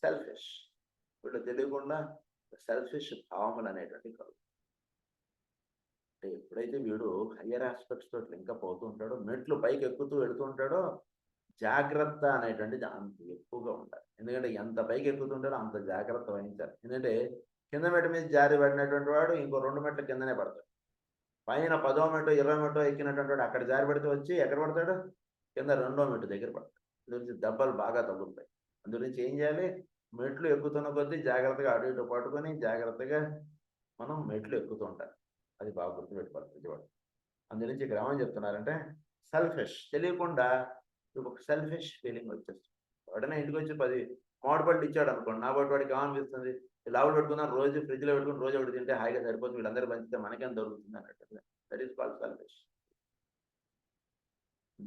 selfish. వీళ్ళు తెలియకుండా సెల్ఫిష్ భావములు అనేటువంటి కలుగు. అంటే ఎప్పుడైతే వీడు హయ్యర్ ఆస్పెక్ట్స్ తోటి లింకప్ అవుతూ ఉంటాడో, మెట్లు పైకి ఎక్కుతూ వెళుతూ ఉంటాడో, జాగ్రత్త అనేటువంటిది అంత ఎక్కువగా ఉండాలి. ఎందుకంటే ఎంత పైకి ఎక్కుతుంటాడో అంత జాగ్రత్త వహించాలి. ఎందుకంటే కింద మెట్టు మీద జారి పడినటువంటి వాడు ఇంకో 2 మెట్ల కిందనే పడతాడు. పైన 10వ మెట్టు 20వ మెట్టు ఎక్కినటువంటి వాడు అక్కడ జారి పడితే వచ్చి ఎక్కడ పడతాడు? కింద 2వ మెట్టు దగ్గర పడతాడు. అందుగురించి దెబ్బలు బాగా తగులుతాయి. అందుగురించి ఏం చేయాలి? మెట్లు ఎక్కుతున్న కొద్దీ జాగ్రత్తగా అటు ఇటు పట్టుకొని జాగ్రత్తగా మనం మెట్లు ఎక్కుతూ ఉండాలి. అది బాగా గుర్తుపెట్టుకోవాలి ప్రతివాడు. అందుగురించి ఇక్కడ ఏమని చెప్తున్నారంటే సెల్ఫిష్, తెలియకుండా ఒక సెల్ఫిష్ ఫీలింగ్ వచ్చేస్తుంది. వెంటనే ఇంటికి వచ్చి 10 మామిడి పళ్ళు ఇచ్చాడు అనుకోండి, నా బట్టి వాడికి ఏమనిపిస్తుంది? లావులు పెట్టుకున్నా రోజు ఫ్రిడ్జ్లో పెట్టుకుని రోజు ఒకటి తింటే హాయిగా సరిపోతుంది, వీళ్ళందరూ పంచితే మనకేం దొరుకుతుంది అన్నట్టు. That is called selfish.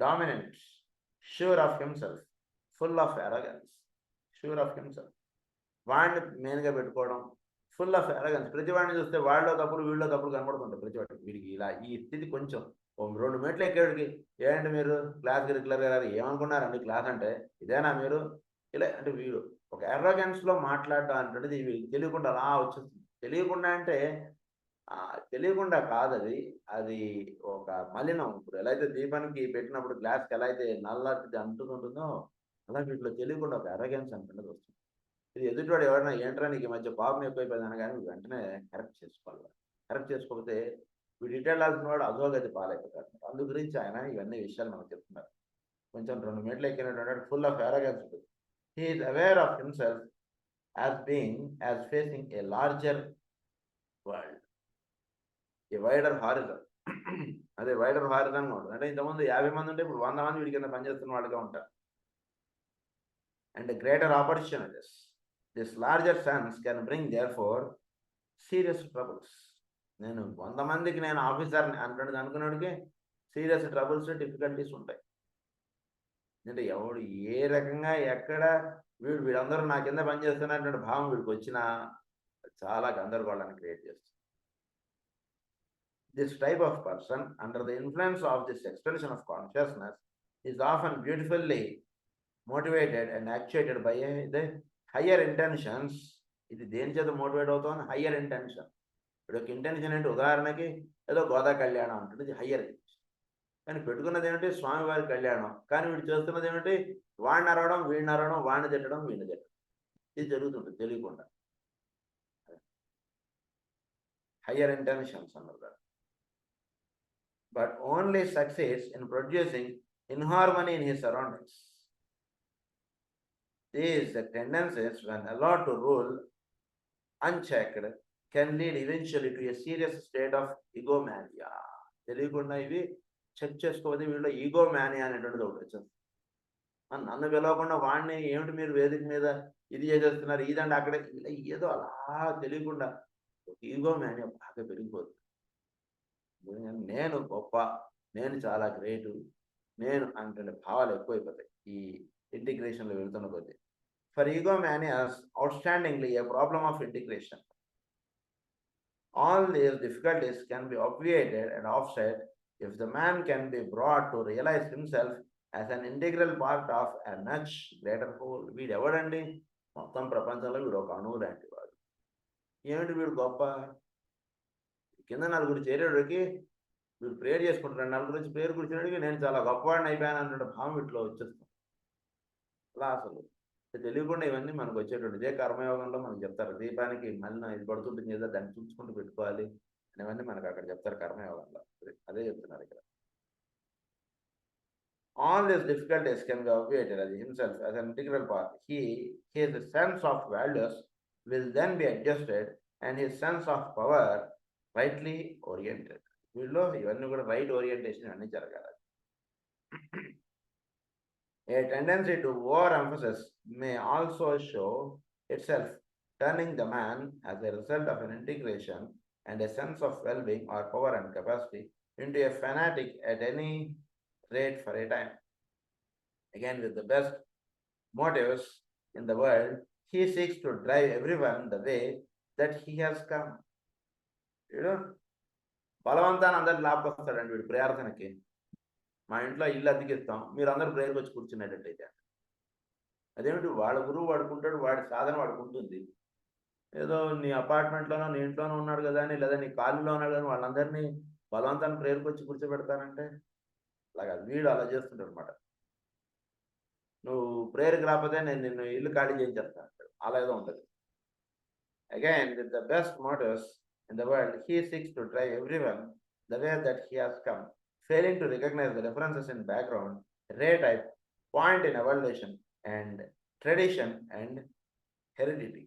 Dominant, sure of himself, full of arrogance, sure of himself. వాడిని మెయిన్గా పెట్టుకోవడం, ఫుల్ ఆఫ్ arrogance. ప్రతి వాడిని చూస్తే వాళ్ళలో తప్పులు వీళ్ళలో తప్పులు కనబడుతుంటాయి ప్రతి వాడికి. వీడికి ఇలా ఈ స్థితి కొంచెం 2 మెట్లు ఎక్కేవాడికి ఏంటంటే మీరు క్లాస్కి రెగ్యులర్గా రారు, ఏమనుకున్నారండి క్లాస్ అంటే ఇదేనా మీరు, ఇలా అంటే వీడు ఒక arrogance లో మాట్లాడడం అంటే వీడికి తెలియకుండా అలా వచ్చేస్తుంది. తెలియకుండా అంటే తెలియకుండా కాదది. అది ఒక మలినం. ఇప్పుడు ఎలా అయితే దీపానికి పెట్టినప్పుడు గ్లాస్‌కి ఎలా అయితే నల్లటిది అంటుకుంటుందో, అలా వీటిలో తెలియకుండా ఒక అరగెన్స్ అనేటువంటిది వస్తుంది. ఇది ఎదుటివాడు ఎవరైనా ఏంట్రా నీకు ఈ మధ్య కోపం ఎక్కువైపోయింది అనగానే వెంటనే కరెక్ట్ చేసుకోవాలి. కరెక్ట్ చేసుకోకపోతే వీడు ఇటెళ్ళాల్సిన వాడు అధోగతి పాలైపోతాడు. అందు గురించి ఆయన ఇవన్నీ విషయాలు మనకు చెప్తున్నారు. కొంచెం 2 మెట్లు ఎక్కినటువంటి వాడు ఫుల్ ఆఫ్ అరగెన్స్ ఉంటుంది. He is aware of himself as facing A larger world, A wider horizon. అదే వైడర్ హారిజన్ ఉంటుంది. అంటే ఇంతకుముందు 50 మంది ఉంటే ఇప్పుడు 100 మంది వీడి కింద పనిచేస్తున్న వాళ్ళుగా ఉంటారు. And greater opportunities. This larger sense can bring therefore serious troubles. నేను 100 మందికి నేను ఆఫీసర్ని అనుకునేవాడికి సీరియస్ ట్రబుల్స్, డిఫికల్టీస్ ఉంటాయి. అంటే ఎవడు ఏ రకంగా ఎక్కడ వీళ్ళందరూ నా కింద పనిచేస్తున్నటువంటి భావం వీడికి వచ్చినా చాలా గందరగోళాన్ని క్రియేట్ చేస్తుంది. This type of person, under the influence of this extension of consciousness, is often beautifully motivated and actuated by the higher intentions. ఇది దేని చేత మోటివేట్ అవుతుంది? Higher intention. ఇప్పుడు ఒక ఇంటెన్షన్ ఏంటి? ఉదాహరణకి ఏదో గోదా కళ్యాణం అంటుంది, ఇది హయ్యర్ ఇంటెన్షన్. కానీ పెట్టుకున్నది ఏమిటి? స్వామివారి కళ్యాణం. కానీ వీడు చేస్తున్నది ఏమిటి? వాడిని అరవడం, వీడిని అరవడం, వాడిని తిట్టడం, వీడిని తిట్టడం. ఇది జరుగుతుంటుంది తెలియకుండా. హయ్యర్ ఇంటెన్షన్స్ అన్నారు. But only succeeds in producing inharmony in his surroundings. These tendencies, when allowed to rule unchecked, can lead eventually to a serious state of egomania. తెలియకుండా ఇవి చెక్ చేసుకోవద్దు. వీళ్ళు ఈగోమానియా అనేటువంటిది ఒకటి వచ్చింది. నన్ను పిలవకుండా వాడిని ఏమిటి మీరు వేదిక మీద ఇది చేసేస్తున్నారు, ఇదంటే అక్కడ ఏదో అలా తెలియకుండా ఈగోమానియా బాగా పెరిగిపోతుంది. నేను గొప్ప, నేను చాలా గ్రేటు, నేను అంటే భావాలు ఎక్కువైపోతాయి ఈ ఇంటిగ్రేషన్లో వెళ్తున్న కొద్దీ. For egomanias outstandingly a problem of integration. All these difficulties can be obviated and offset if the man can be brought to realize himself as an integral part of a much greater whole. వీడు ఎవడండి? మొత్తం ప్రపంచంలో వీడు ఒక అణువు లాంటి వాడు. ఏమిటి వీడు గొప్ప? కింద నలుగురు చేరేవాడికి వీడు ప్రేయర్ చేసుకుంటున్నాడు, నలుగురు వచ్చి ప్రేయర్ కూర్చున్నాడికి నేను చాలా గొప్పవాడిని అయిపోయాను అన్నట్టు భావం వీటిలో వచ్చేస్తాం. అలా అసలు తెలియకుండా ఇవన్నీ మనకు వచ్చేటువంటి ఇదే కర్మయోగంలో మనకు చెప్తారు. దీపానికి మళ్ళీ ఇది పడుతుంటుంది ఏదో దాన్ని చూసుకుంటూ పెట్టుకోవాలి అనేవన్నీ మనకు అక్కడ చెప్తారు కర్మయోగంలో. అదే చెప్తున్నారు ఇక్కడ. All these difficulties can be obviated as himself as an integral part. His sense of values will then be adjusted and his sense of power rightly oriented. వీళ్ళు ఇవన్నీ కూడా రైట్ ఓరియంటేషన్ అన్నీ జరగాలి. A tendency to overemphasis may also show itself, turning the man as a result of an integration and a sense of well-being or power and capacity into a fanatic at any rate for a time. Again, with the best motives in the world, he seeks to drive everyone the way that he has come. బలవంతాన్ని అందరు లాభకొస్తాడండి వీడు ప్రార్థనకి. మా ఇంట్లో ఇల్లు అద్దెకిస్తాం, మీరు అందరూ ప్రేయర్కి వచ్చి కూర్చునేటట్టయితే అదేమిటి? వాళ్ళ గురువు వాడుకుంటాడు, వాడి సాధన వాడుకుంటుంది. ఏదో నీ అపార్ట్మెంట్లోనో నీ ఇంట్లోనో ఉన్నాడు కదా అని, లేదా నీ కాలనీలో ఉన్నాడు కానీ వాళ్ళందరినీ బలవంతాన్ని ప్రేయర్కి వచ్చి కూర్చోబెడతానంటే అలాగా వీడు అలా చేస్తుంటాడు అనమాట. నువ్వు ప్రేయర్కి రాకపోతే నేను నిన్ను ఇల్లు ఖాళీ చేయించేస్తాను అంటాడు. అలా ఏదో ఉంటుంది. Again, with the best motives in the world, he seeks to drive everyone the way that he has come, failing to recognize the differences in background, ray type, point in evolution, and tradition and heredity.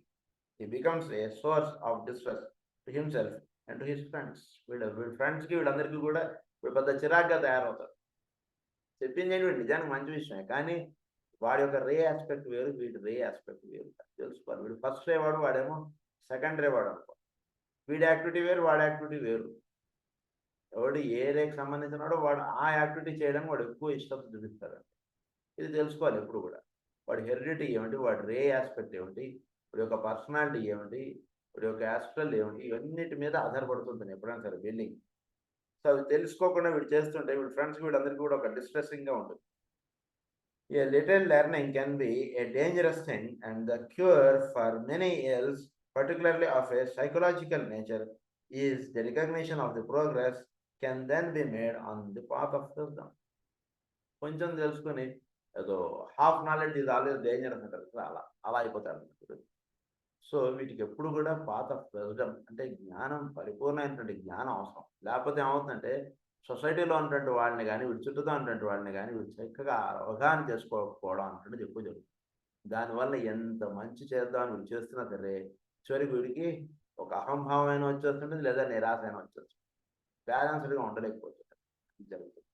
He becomes a source of distress to himself and to his friends. వీళ్ళ ఫ్రెండ్స్కి వీళ్ళందరికీ కూడా వీళ్ళు పెద్ద చిరాగ్గా తయారవుతారు. చెప్పింది ఏంటి వీడు నిజానికి మంచి విషయమే, కానీ వాడి యొక్క రే ఆస్పెక్ట్ వేరు, వీడి రే ఆస్పెక్ట్ వేరు తెలుసుకోవాలి. వీడు ఫస్ట్ రే వాడు, వాడేమో సెకండ్ రే వాడు అనుకో. వీడి యాక్టివిటీ వేరు, వాడి యాక్టివిటీ వేరు. ఎవడు ఏ రేకి సంబంధించినాడో వాడు ఆ యాక్టివిటీ చేయడానికి వాడు ఎక్కువ ఇష్టం చూపిస్తాడు. ఇది తెలుసుకోవాలి ఎప్పుడు కూడా. వాడి హెరిడిటీ ఏమిటి, వాడి రే ఆస్పెక్ట్ ఏమిటి, వాడి యొక్క పర్సనాలిటీ ఏమిటి, వాడి యొక్క యాస్ట్రల్ ఏమిటి, ఇవన్నిటి మీద ఆధారపడుతుంటుంది ఎప్పుడైనా సరే బిల్డింగ్. సో అవి తెలుసుకోకుండా వీడు చేస్తుంటే వీడి ఫ్రెండ్స్కి వీళ్ళందరికీ కూడా ఒక డిస్ట్రెస్సింగ్గా ఉంటుంది. A little learning can be a dangerous thing, and the cure for many ills, particularly of a psychological nature, is the recognition of the progress can then be made on the path of wisdom. కొంచెం తెలుసుకొని ఏదో half knowledge ఇది always dangerous అంటారు కదా, అలా అయిపోతారు. So వీటికి ఎప్పుడు కూడా పాత్ ఆఫ్ విజ్డమ్ అంటే జ్ఞానం, పరిపూర్ణమైనటువంటి జ్ఞానం అవసరం. లేకపోతే ఏమవుతుందంటే సొసైటీలో ఉన్నటువంటి వాళ్ళని కానీ, వీడి చుట్టూతో ఉన్నటువంటి వాళ్ళని కానీ వీడు చక్కగా అవగాహన చేసుకోకపోవడం అంటున్నది ఎక్కువ జరుగుతుంది. దానివల్ల ఎంత మంచి చేద్దామని వీడు చేస్తున్నా సరే చివరికి వీడికి ఒక అహంభావం అయినా వచ్చేస్తుంటుంది, లేదా నిరాశ అయినా వచ్చేస్తుంది. బ్యాలెన్స్డ్గా ఉండలేకపోతుంది జరుగుతుంది.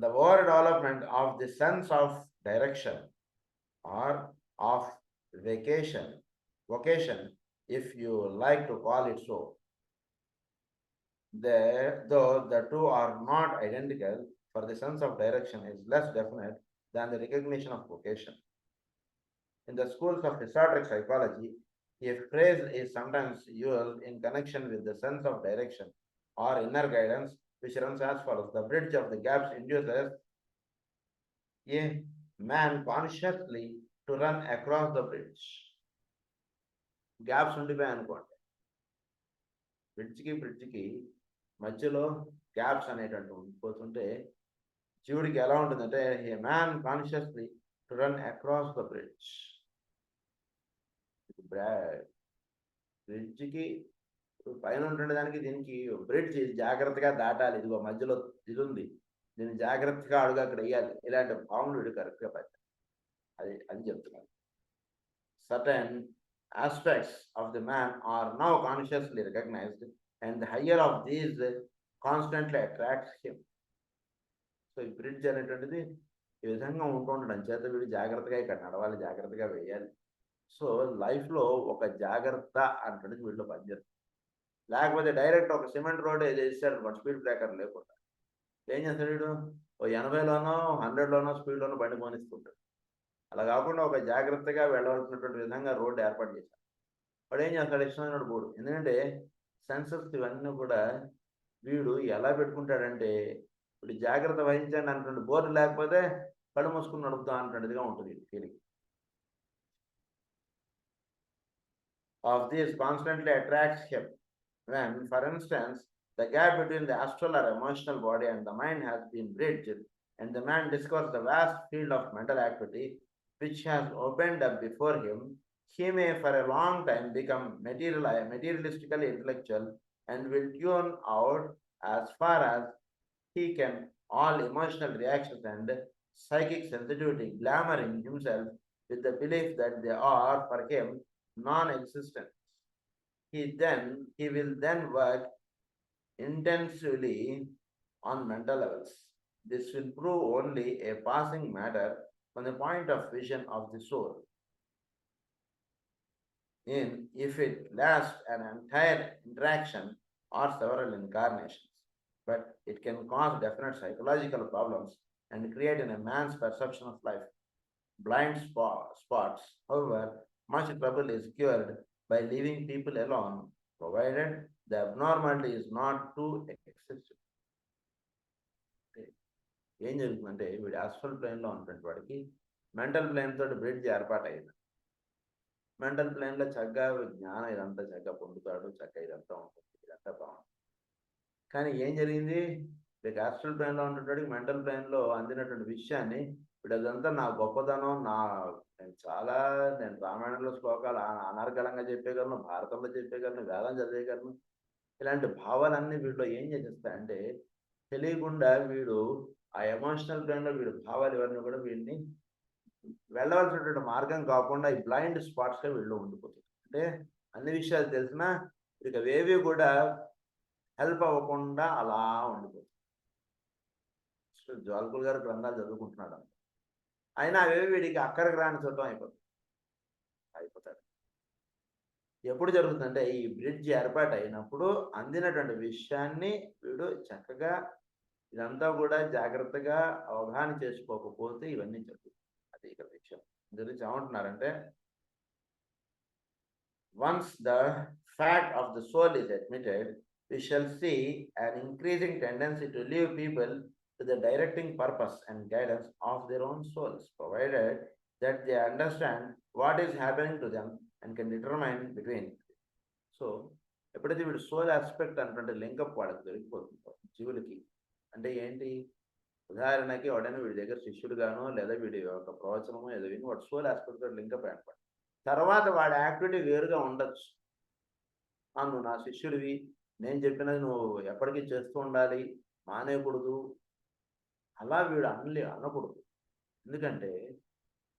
The overdevelopment of the sense of direction or of vocation, if you like to call it so, though the two are not identical, for the sense of direction is less definite than the recognition of vocation. In the schools of historic psychology, a phrase is sometimes used in connection with the sense of direction or inner guidance, which runs as follows: the bridge of the gaps induces a man consciously to run across the bridge. Gaps ఉండిపోయాయి అనుకోండి, బ్రిడ్జ్కి మధ్యలో gaps అనేటట్టు ఉండిపోతుంటే జీవుడికి ఎలా ఉంటుందంటే a man consciously to run across the bridge. బ్రిడ్జ్కి పైన ఉంటుండే దానికి దీనికి బ్రిడ్జ్ జాగ్రత్తగా దాటాలి, ఇదిగో మధ్యలో ఇది ఉంది, దీన్ని జాగ్రత్తగా అడుగు అక్కడ వేయాలి, ఇలాంటి భావనలు వీడు కరెక్ట్గా పెట్టాలి. అది చెప్తున్నారు. Certain aspects of the man are now consciously recognized, and the higher of these constantly attracts him. So ఈ బ్రిడ్జ్ అనేటువంటిది ఈ విధంగా ఉంటుండడం చేత వీడు జాగ్రత్తగా ఇక్కడ నడవాలి, జాగ్రత్తగా వేయాలి. సో లైఫ్లో ఒక జాగ్రత్త అంటున్నది వీళ్ళు పనిచేస్తుంది. లేకపోతే డైరెక్ట్ ఒక సిమెంట్ రోడ్ వేసాడు స్పీడ్ బ్రేకర్ లేకుండా ఏం చేస్తాడు వీడు, ఓ 80లోనో 100లోనో స్పీడ్లోనో బండి పోనిస్తుంటాడు. అలా కాకుండా ఒక జాగ్రత్తగా వెళ్ళవలసినటువంటి విధంగా రోడ్డు ఏర్పాటు చేశాడు. వాడు ఏం చేస్తాడు, ఇష్టమైన బోర్డు. ఎందుకంటే సెన్సెస్ ఇవన్నీ కూడా వీడు ఎలా పెట్టుకుంటాడంటే వీడు జాగ్రత్త వహించండి అంటున్న బోర్డు లేకపోతే కళ్ళు మూసుకుని నడుపుతాం అంటున్నదిగా ఉంటుంది feeling. Of this constantly attracts him when, for instance, the gap between the astral or emotional body and the mind has been bridged, and the man discovers the vast field of mental activity which has opened up before him, he may for a long time become materialistically intellectual and will tune out as far as he can all emotional reactions and psychic sensitivity, glamoring himself with the belief that they are for him non-existent. He will then work intensively on mental levels. This will prove only a passing matter from the point of vision of the soul. If it lasts an entire interaction or several incarnations, but it can cause definite psychological problems and create in a man's perception of life blind spots. However, much trouble is cured by leaving people alone, provided the abnormality is not too excessive. ఏం జరుగుతుందంటే వీడి astral ప్లేన్లో ఉన్నటువంటి వాడికి mental plane తోటి bridge ఏర్పాటైంది. Mental ప్లేన్లో చక్కగా జ్ఞానం ఇదంతా చక్కగా పొందుతాడు, చక్కగా ఇదంతా ఉంటుంది, ఇదంతా బాగుంటుంది. కానీ ఏం జరిగింది, వీడికి ఆస్ట్రల్ ప్లేన్లో ఉన్నటువంటి మెంటల్ ప్లేన్లో అందినటువంటి విషయాన్ని ఇప్పుడు అదంతా నా గొప్పతనం, నేను రామాయణంలో శ్లోకాలు అనర్గళంగా చెప్పేయగలను, భారతంలో చెప్పేయగలను, వేదం చదివేయగలను. ఇలాంటి భావాలన్నీ వీడిలో ఏం చేసేస్తాయంటే, తెలియకుండా వీడు ఆ ఎమోషనల్ బ్రెయిన్‌లో వీడి భావాలు ఇవన్నీ కూడా వీడిని వెళ్ళవలసినటువంటి మార్గం కాకుండా ఈ బ్లైండ్ స్పాట్స్‌లో వీడిలో ఉండిపోతుంది. అంటే అన్ని విషయాలు తెలిసినా వీడికి అవేవి కూడా హెల్ప్ అవ్వకుండా అలా ఉండిపోతుంది. జ్వాలకులు గారు గ్రంథాలు చదువుకుంటున్నాడు. అయినా అవేవి వీడికి అక్కడికి రాని చూడటం అయిపోతాడు. ఎప్పుడు జరుగుతుందంటే ఈ బ్రిడ్జ్ ఏర్పాటయినప్పుడు అందినటువంటి విషయాన్ని వీడు చక్కగా ఇదంతా కూడా జాగ్రత్తగా అవగాహన చేసుకోకపోతే ఇవన్నీ జరుగుతాయి. అది ఇక్కడ విషయం. గురించి ఏమంటున్నారంటే, once the fact of the soul is admitted, we shall see an increasing tendency to leave people to the directing purpose and guidance of their own souls, provided that they understand what is happening to them and can determine between. So ఎప్పుడైతే వీడు soul aspect అంటే link up వాళ్ళకి దొరికిపోతుందో జీవులకి, అంటే ఏంటి, ఉదాహరణకి ఎవడైనా వీడి దగ్గర శిష్యుడుగానో లేదా వీడి యొక్క ప్రవచనమో ఏదో విని వాడు సోల్ ఆస్పెక్ట్ తోటి లింకప్ అయినప్పుడు తర్వాత వాడి యాక్టివిటీ వేరుగా ఉండొచ్చు. నువ్వు నా శిష్యుడివి, నేను చెప్పినది నువ్వు ఎప్పటికీ చేస్తూ ఉండాలి, మానేయకూడదు, అలా వీడు అనకూడదు. ఎందుకంటే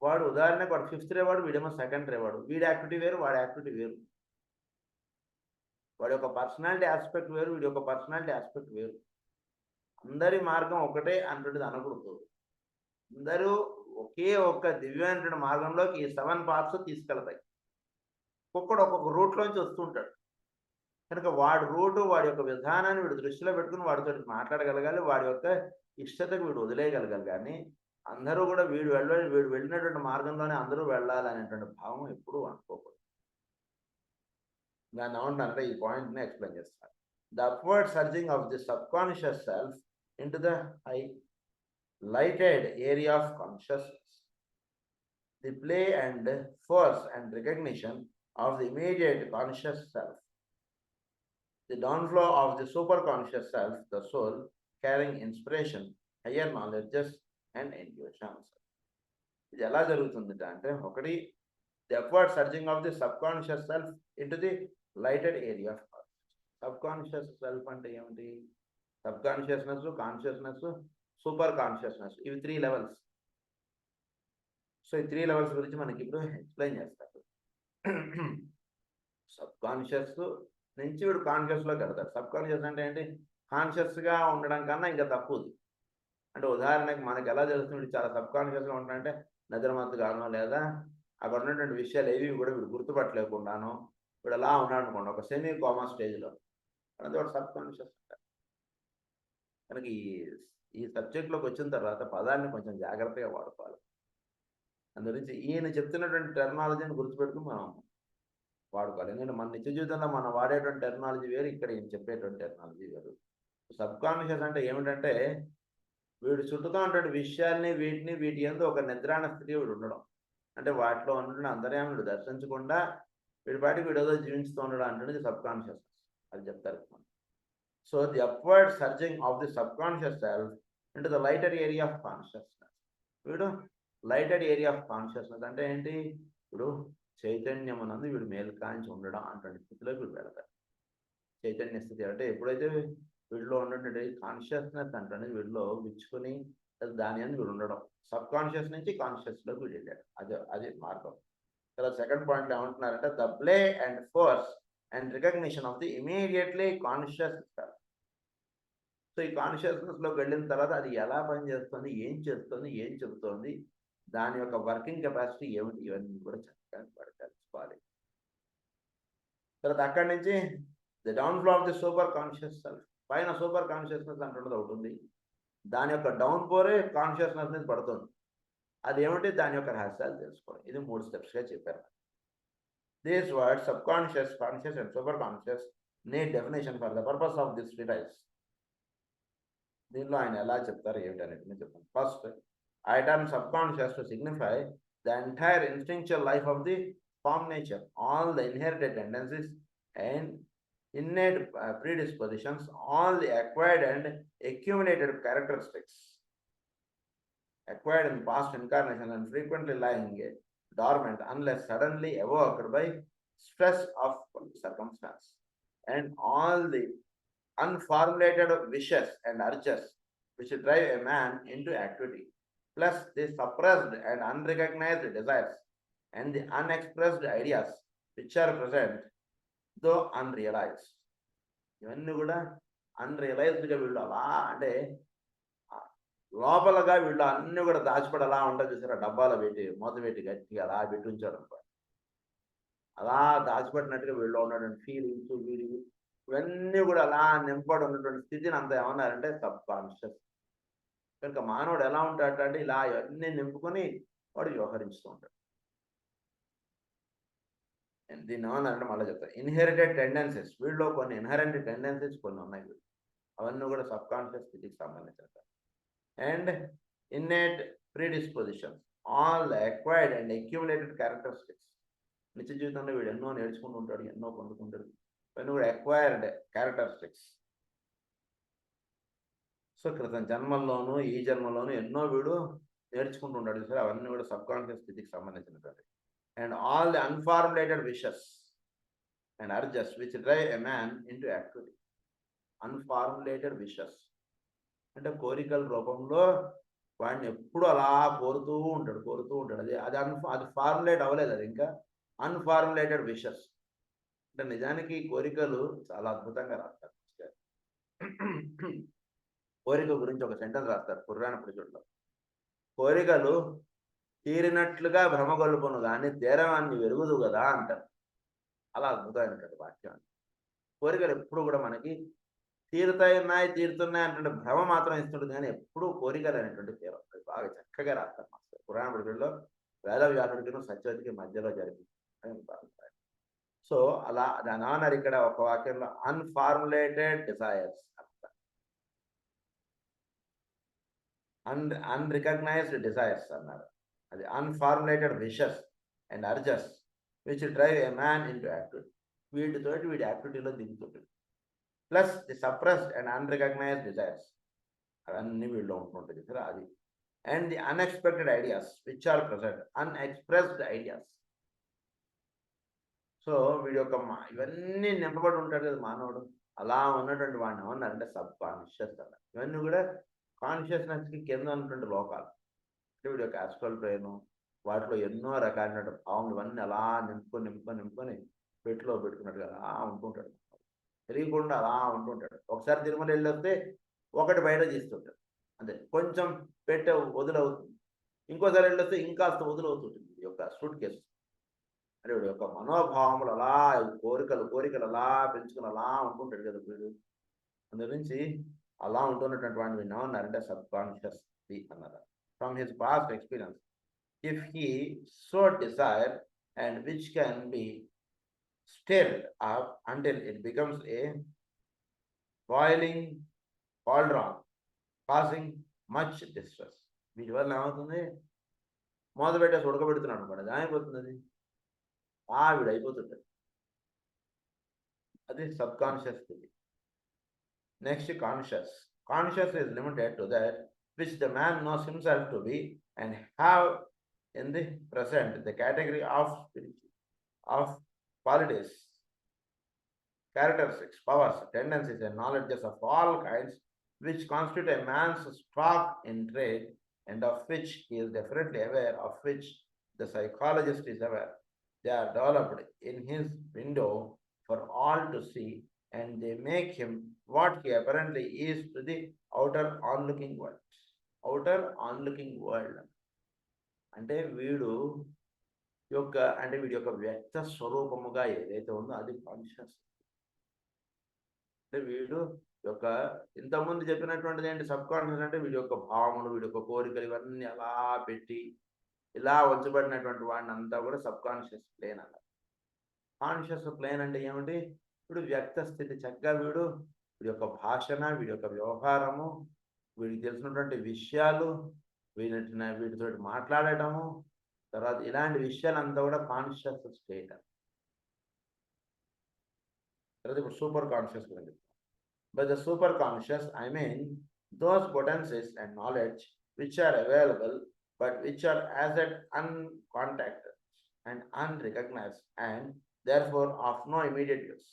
వాడు ఉదాహరణకు వాడు 5th రేవాడు, వీడేమో 2nd రేవాడు. వీడి యాక్టివిటీ వేరు, వాడి యాక్టివిటీ వేరు. వాడి యొక్క పర్సనాలిటీ ఆస్పెక్ట్ వేరు, వీడి యొక్క పర్సనాలిటీ ఆస్పెక్ట్ వేరు. అందరి మార్గం ఒకటే అంటుండేది అనకూడదు. అందరూ ఒకే ఒక్క దివ్యమైనటువంటి మార్గంలోకి ఈ 7 పార్ట్స్ తీసుకెళ్తాయి. ఒక్కొక్కడు ఒక్కొక్క రూట్లోంచి వస్తుంటాడు. కనుక వాడి రూటు, వాడి యొక్క విధానాన్ని వీడు దృష్టిలో పెట్టుకుని వాడితో మాట్లాడగలగాలి, వాడి యొక్క ఇష్టతకు వీడు వదిలేయగలగాలి. కానీ అందరూ కూడా వీడు వెళ్ళినటువంటి మార్గంలోనే అందరూ వెళ్ళాలి అనేటువంటి భావం ఎప్పుడూ అనుకోకూడదు. దాన్ని ఏమంటానంటే ఈ పాయింట్ని ఎక్స్ప్లెయిన్ చేస్తాను. The upward surging of the subconscious self into the high lighted area of consciousness, the play and force and recognition of the immediate conscious self, the downflow of the superconscious self, the soul carrying inspiration, higher knowledges and intuitions. ఇది ఎలా జరుగుతుంది అంటే, ఒకటి the upward surging of the subconscious self into the lighted area of conscious. Subconscious self అంటే ఏమిటి? సబ్కాన్షియస్నెస్, consciousness, super consciousness, ఇవి 3 levels. So ఈ 3 levels గురించి మనకి ఇప్పుడు ఎక్స్ప్లెయిన్ చేస్తారు. సబ్ కాన్షియస్ నుంచి వీడు కాన్షియస్లోకి వెళ్తాడు. సబ్ కాన్షియస్ అంటే ఏంటి? కాన్షియస్గా ఉండడం కన్నా ఇంకా తక్కువది. అంటే ఉదాహరణకి మనకి ఎలా తెలుస్తుంది చాలా సబ్ కాన్షియస్గా ఉంటాడంటే, నిద్రమత్తుగానో లేదా అక్కడ ఉన్నటువంటి విషయాలు ఏవి కూడా వీడు గుర్తుపట్టలేకుండానో వీడు అలా ఉన్నాడు అనుకోండి, ఒక సెమీ కోమా స్టేజ్లో, అది వాడు సబ్ కాన్షియస్ అంటారు. కనుక ఈ సబ్జెక్ట్లోకి వచ్చిన తర్వాత పదాన్ని కొంచెం జాగ్రత్తగా వాడుకోవాలి. అందుగురించి ఈయన చెప్తున్నటువంటి టెర్మినాలజీని గుర్తుపెట్టుకుని మనం వాడుకోవాలి. ఎందుకంటే మన నిత్య జీవితంలో మనం వాడేటువంటి టెర్మినాలజీ వేరు, ఇక్కడ ఈయన చెప్పేటువంటి టెర్మినాలజీ వేరు. సబ్ కాన్షియస్ అంటే ఏమిటంటే, వీడు చుట్టూతో ఉన్నటువంటి విషయాల్ని వీటి యందు ఒక నిద్రాణ స్థితి వీడు ఉండడం. అంటే వాటిలో ఉన్న అంతర్యాముడు దర్శించకుండా వీడి పాటికి వీడేదో జీవించుతూ ఉండడం అంటే సబ్ కాన్షియస్, అది చెప్తారు. So the upward surging of the subconscious self into the lighter area of consciousness. వీడు లైటెడ్ ఏరియా ఆఫ్ కాన్షియస్నెస్ అంటే ఏంటి? ఇప్పుడు చైతన్యమునందు వీడు మేల్కాంచి ఉండడం అటువంటి స్థితిలోకి వీడు వెళతాడు. చైతన్య స్థితి అంటే ఎప్పుడైతే వీడిలో ఉన్నటువంటి కాన్షియస్నెస్ అంటే వీడిలో విచ్చుకొని దాని అందు వీడు ఉండడం. సబ్ కాన్షియస్ నుంచి కాన్షియస్లోకి వీడు వెళ్ళాడు. అది మార్గం. తర్వాత సెకండ్ పాయింట్ ఏమంటున్నారంటే, the play and force and recognition of the immediately conscious self. So ఈ కాన్షియస్నెస్లోకి వెళ్ళిన తర్వాత అది ఎలా పనిచేస్తుంది, ఏం చేస్తుంది, ఏం చెబుతోంది, దాని యొక్క వర్కింగ్ కెపాసిటీ ఏమిటి, ఇవన్నీ కూడా చక్కగా తెలుసుకోవాలి. తర్వాత అక్కడి నుంచి the downflow of the super conscious self. పైన సూపర్ కాన్షియస్నెస్ అంటున్నది ఒకటి ఉంది, దాని యొక్క డౌన్ పోరే కాన్షియస్నెస్ మీద పడుతుంది. అది ఏమిటి, దాని యొక్క రహస్యాలు తెలుసుకోవాలి. ఇది 3 స్టెప్స్గా చెప్పారు. These words subconscious, conscious and superconscious need definition for the purpose of this treatise. దీనిలో ఆయన ఎలా చెప్తారు ఏమిటనేది చెప్తాను. First, I term subconscious to signify the entire instinctual life of the form nature, all the inherited tendencies and innate predispositions, all the acquired and accumulated characteristics acquired in past incarnations and frequently lying dormant unless suddenly evoked by stress of circumstance. And all the unformulated wishes and urges which drive a man into activity, plus the suppressed and unrecognized desires and the unexpressed ideas which are present though unrealized. ఇవన్నీ కూడా అన్రియలైజ్డ్గా వీళ్ళు అలా అంటే లోపలగా వీళ్ళు అన్నీ కూడా దాచిపడి అలా ఉంటుంది చూసారా, డబ్బాలో పెట్టి మూత పెట్టి గట్టిగా అలా పెట్టి ఉంచాడు అనుకో, అలా దాచిపెట్టినట్టుగా వీళ్ళు ఉన్నటువంటి ఫీలింగ్స్ వీడి ఇవన్నీ కూడా అలా నింపడి ఉన్నటువంటి స్థితిని అంత ఏమన్నారంటే సబ్ కాన్షియస్. కనుక మానవుడు ఎలా ఉంటాడంటే ఇలా ఇవన్నీ నింపుకొని వాడు వ్యవహరిస్తూ ఉంటాడు. దీన్ని ఏమన్నారంటే మళ్ళీ చెప్తాను, ఇన్హెరిటెడ్ టెండెన్సీస్, వీళ్ళలో కొన్ని ఇన్హెరెంట్ టెండెన్సీస్ కొన్ని ఉన్నాయి వీళ్ళు, అవన్నీ కూడా సబ్ కాన్షియస్ స్థితికి సంబంధించిన. And innate predispositions, all acquired and accumulated characteristics. నిత్య జీవితంలో వీడు ఎన్నో నేర్చుకుంటూ ఉంటాడు, ఎన్నో పొందుకుంటాడు, ఇవన్నీ కూడా అక్వైర్డ్ క్యారెక్టరిస్టిక్స్. సో క్రితం జన్మల్లోనూ ఈ జన్మలోనూ ఎన్నో వీడు నేర్చుకుంటూ ఉంటాడు సార్, అవన్నీ కూడా సబ్ కాన్షియస్ స్థితికి సంబంధించినటువంటి. And all the unformulated wishes and urges which drive a man into activity. Unformulated wishes అంటే కోరికల రూపంలో వాడిని ఎప్పుడు అలా కోరుతూ ఉంటాడు. అది ఫార్ములేట్ అవ్వలేదు, అది ఇంకా అన్ఫార్ములేటెడ్ విషెస్. అంటే నిజానికి కోరికలు చాలా అద్భుతంగా రాస్తారు. కోరిక గురించి ఒక సెంటెన్స్ రాస్తారు పురాణ పురుషుల్లో, కోరికలు తీరినట్లుగా భ్రమగొల్పును కానీ తీరవాన్ని వెలుగుదు కదా అంటారు. అలా అద్భుతమైనటువంటి వాక్యం. కోరికలు ఎప్పుడు కూడా మనకి తీరుతున్నాయి అంటే భ్రమ మాత్రం ఇస్తుంటుంది, కానీ ఎప్పుడూ కోరికలు అనేటువంటి తీరం. బాగా చక్కగా రాస్తారు మాస్టర్ పురాణ పురుషుల్లో. వేదవ్యాసుడికి సత్యవతికి మధ్యలో జరిగింది. సో అలా దాని అన్నారు ఇక్కడ ఒక వాక్యంలో, అన్ఫార్ములేటెడ్ డిజైర్స్, అన్రికగ్నైజ్డ్ డిజైర్స్ అన్నారు. అది unformulated wishes and urges which drive a man into activity. వీటితోటి వీడి యాక్టివిటీలో దిగుతుంటుంది. Plus the suppressed and unrecognised desires, అవన్నీ వీళ్ళు ఉంటుంటుంది కదా అది. And the unexpected ideas which are present, unexpressed ideas. So వీడి యొక్క ఇవన్నీ నింపబడి ఉంటాడు కదా మానవుడు. అలా ఉన్నటువంటి వాడిని ఏమన్నారంటే సబ్ కాన్షియస్ అన్నారు. ఇవన్నీ కూడా కాన్షియస్నెస్కి కింద ఉన్నటువంటి లోకాలు. అంటే వీడి యొక్క ఆస్ట్రల్ బ్రెయిన్, వాటిలో ఎన్నో రకాలైన భావనలు ఇవన్నీ అలా నింపుకొని పెట్టిలో పెట్టుకున్నట్టుగా అలా ఉంటుంటాడు. తెలియకుండా అలా ఉంటుంటాడు. ఒకసారి తిరుమల వెళ్ళొస్తే ఒకటి బయట తీస్తుంటాడు, అంతే, కొంచెం పెట్టే వదులవుతుంది. ఇంకోసారి వెళ్ళొస్తే ఇంకాస్త వదులవుతుంటుంది ఈ యొక్క సూట్ కేసు. అంటే వీడి యొక్క మనోభావములు అలా కోరికలు అలా పెంచుకుని అలా ఉంటుంటాడు కదా వీడు. అందుగురించి అలా ఉంటున్నటువంటి వాడిని వీళ్ళు ఏమన్నారంటే సబ్ కాన్షియస్ అన్నారు. From his past experience, if he so desire and which can be stirred up until it becomes a boiling cauldron, causing much distress. వీటి వల్ల ఏమవుతుంది, మూత పెట్టేసి ఉడకబెడుతున్నాడు అనుకోండి, అది ఏమైపోతుంది, అది వీడు అయిపోతుంటాడు. అది సబ్ కాన్షియస్ స్థితి. Next conscious is limited to that which the man knows himself to be and have in the present the category of qualities, characteristics, powers, tendencies and knowledges of all kinds which constitute a man's stock in trade, and of which he is definitely aware, of which the psychologist is aware. They are developed in his window for all to see, and they make him what he apparently is to the outer onlooking world. Outer onlooking world అంటే వీడి యొక్క వ్యక్త స్వరూపముగా ఏదైతే ఉందో అది conscious. అంటే వీడు యొక్క ఇంతకుముందు చెప్పినటువంటిది ఏంటి, సబ్ కాన్షియస్ అంటే వీడి యొక్క భావములు, వీడి యొక్క కోరికలు ఇవన్నీ అలా పెట్టి ఇలా వచ్చబడినటువంటి వాడిని అంతా కూడా సబ్ కాన్షియస్ ప్లేన్ అన్నారు. కాన్షియస్ ప్లేన్ అంటే ఏమిటి, వీడు వ్యక్త స్థితి, చక్కగా వీడి యొక్క భాషణ, వీడి యొక్క వ్యవహారము, వీడికి తెలిసినటువంటి విషయాలు, వీటితో మాట్లాడటము, తర్వాత ఇలాంటి విషయాలంతా కూడా కాన్షియస్ స్టేట్. తర్వాత ఇప్పుడు సూపర్ కాన్షియస్ గురించి. By the super conscious I mean those potencies and knowledge which are available but which are as yet uncontacted and unrecognized and therefore of no immediate use.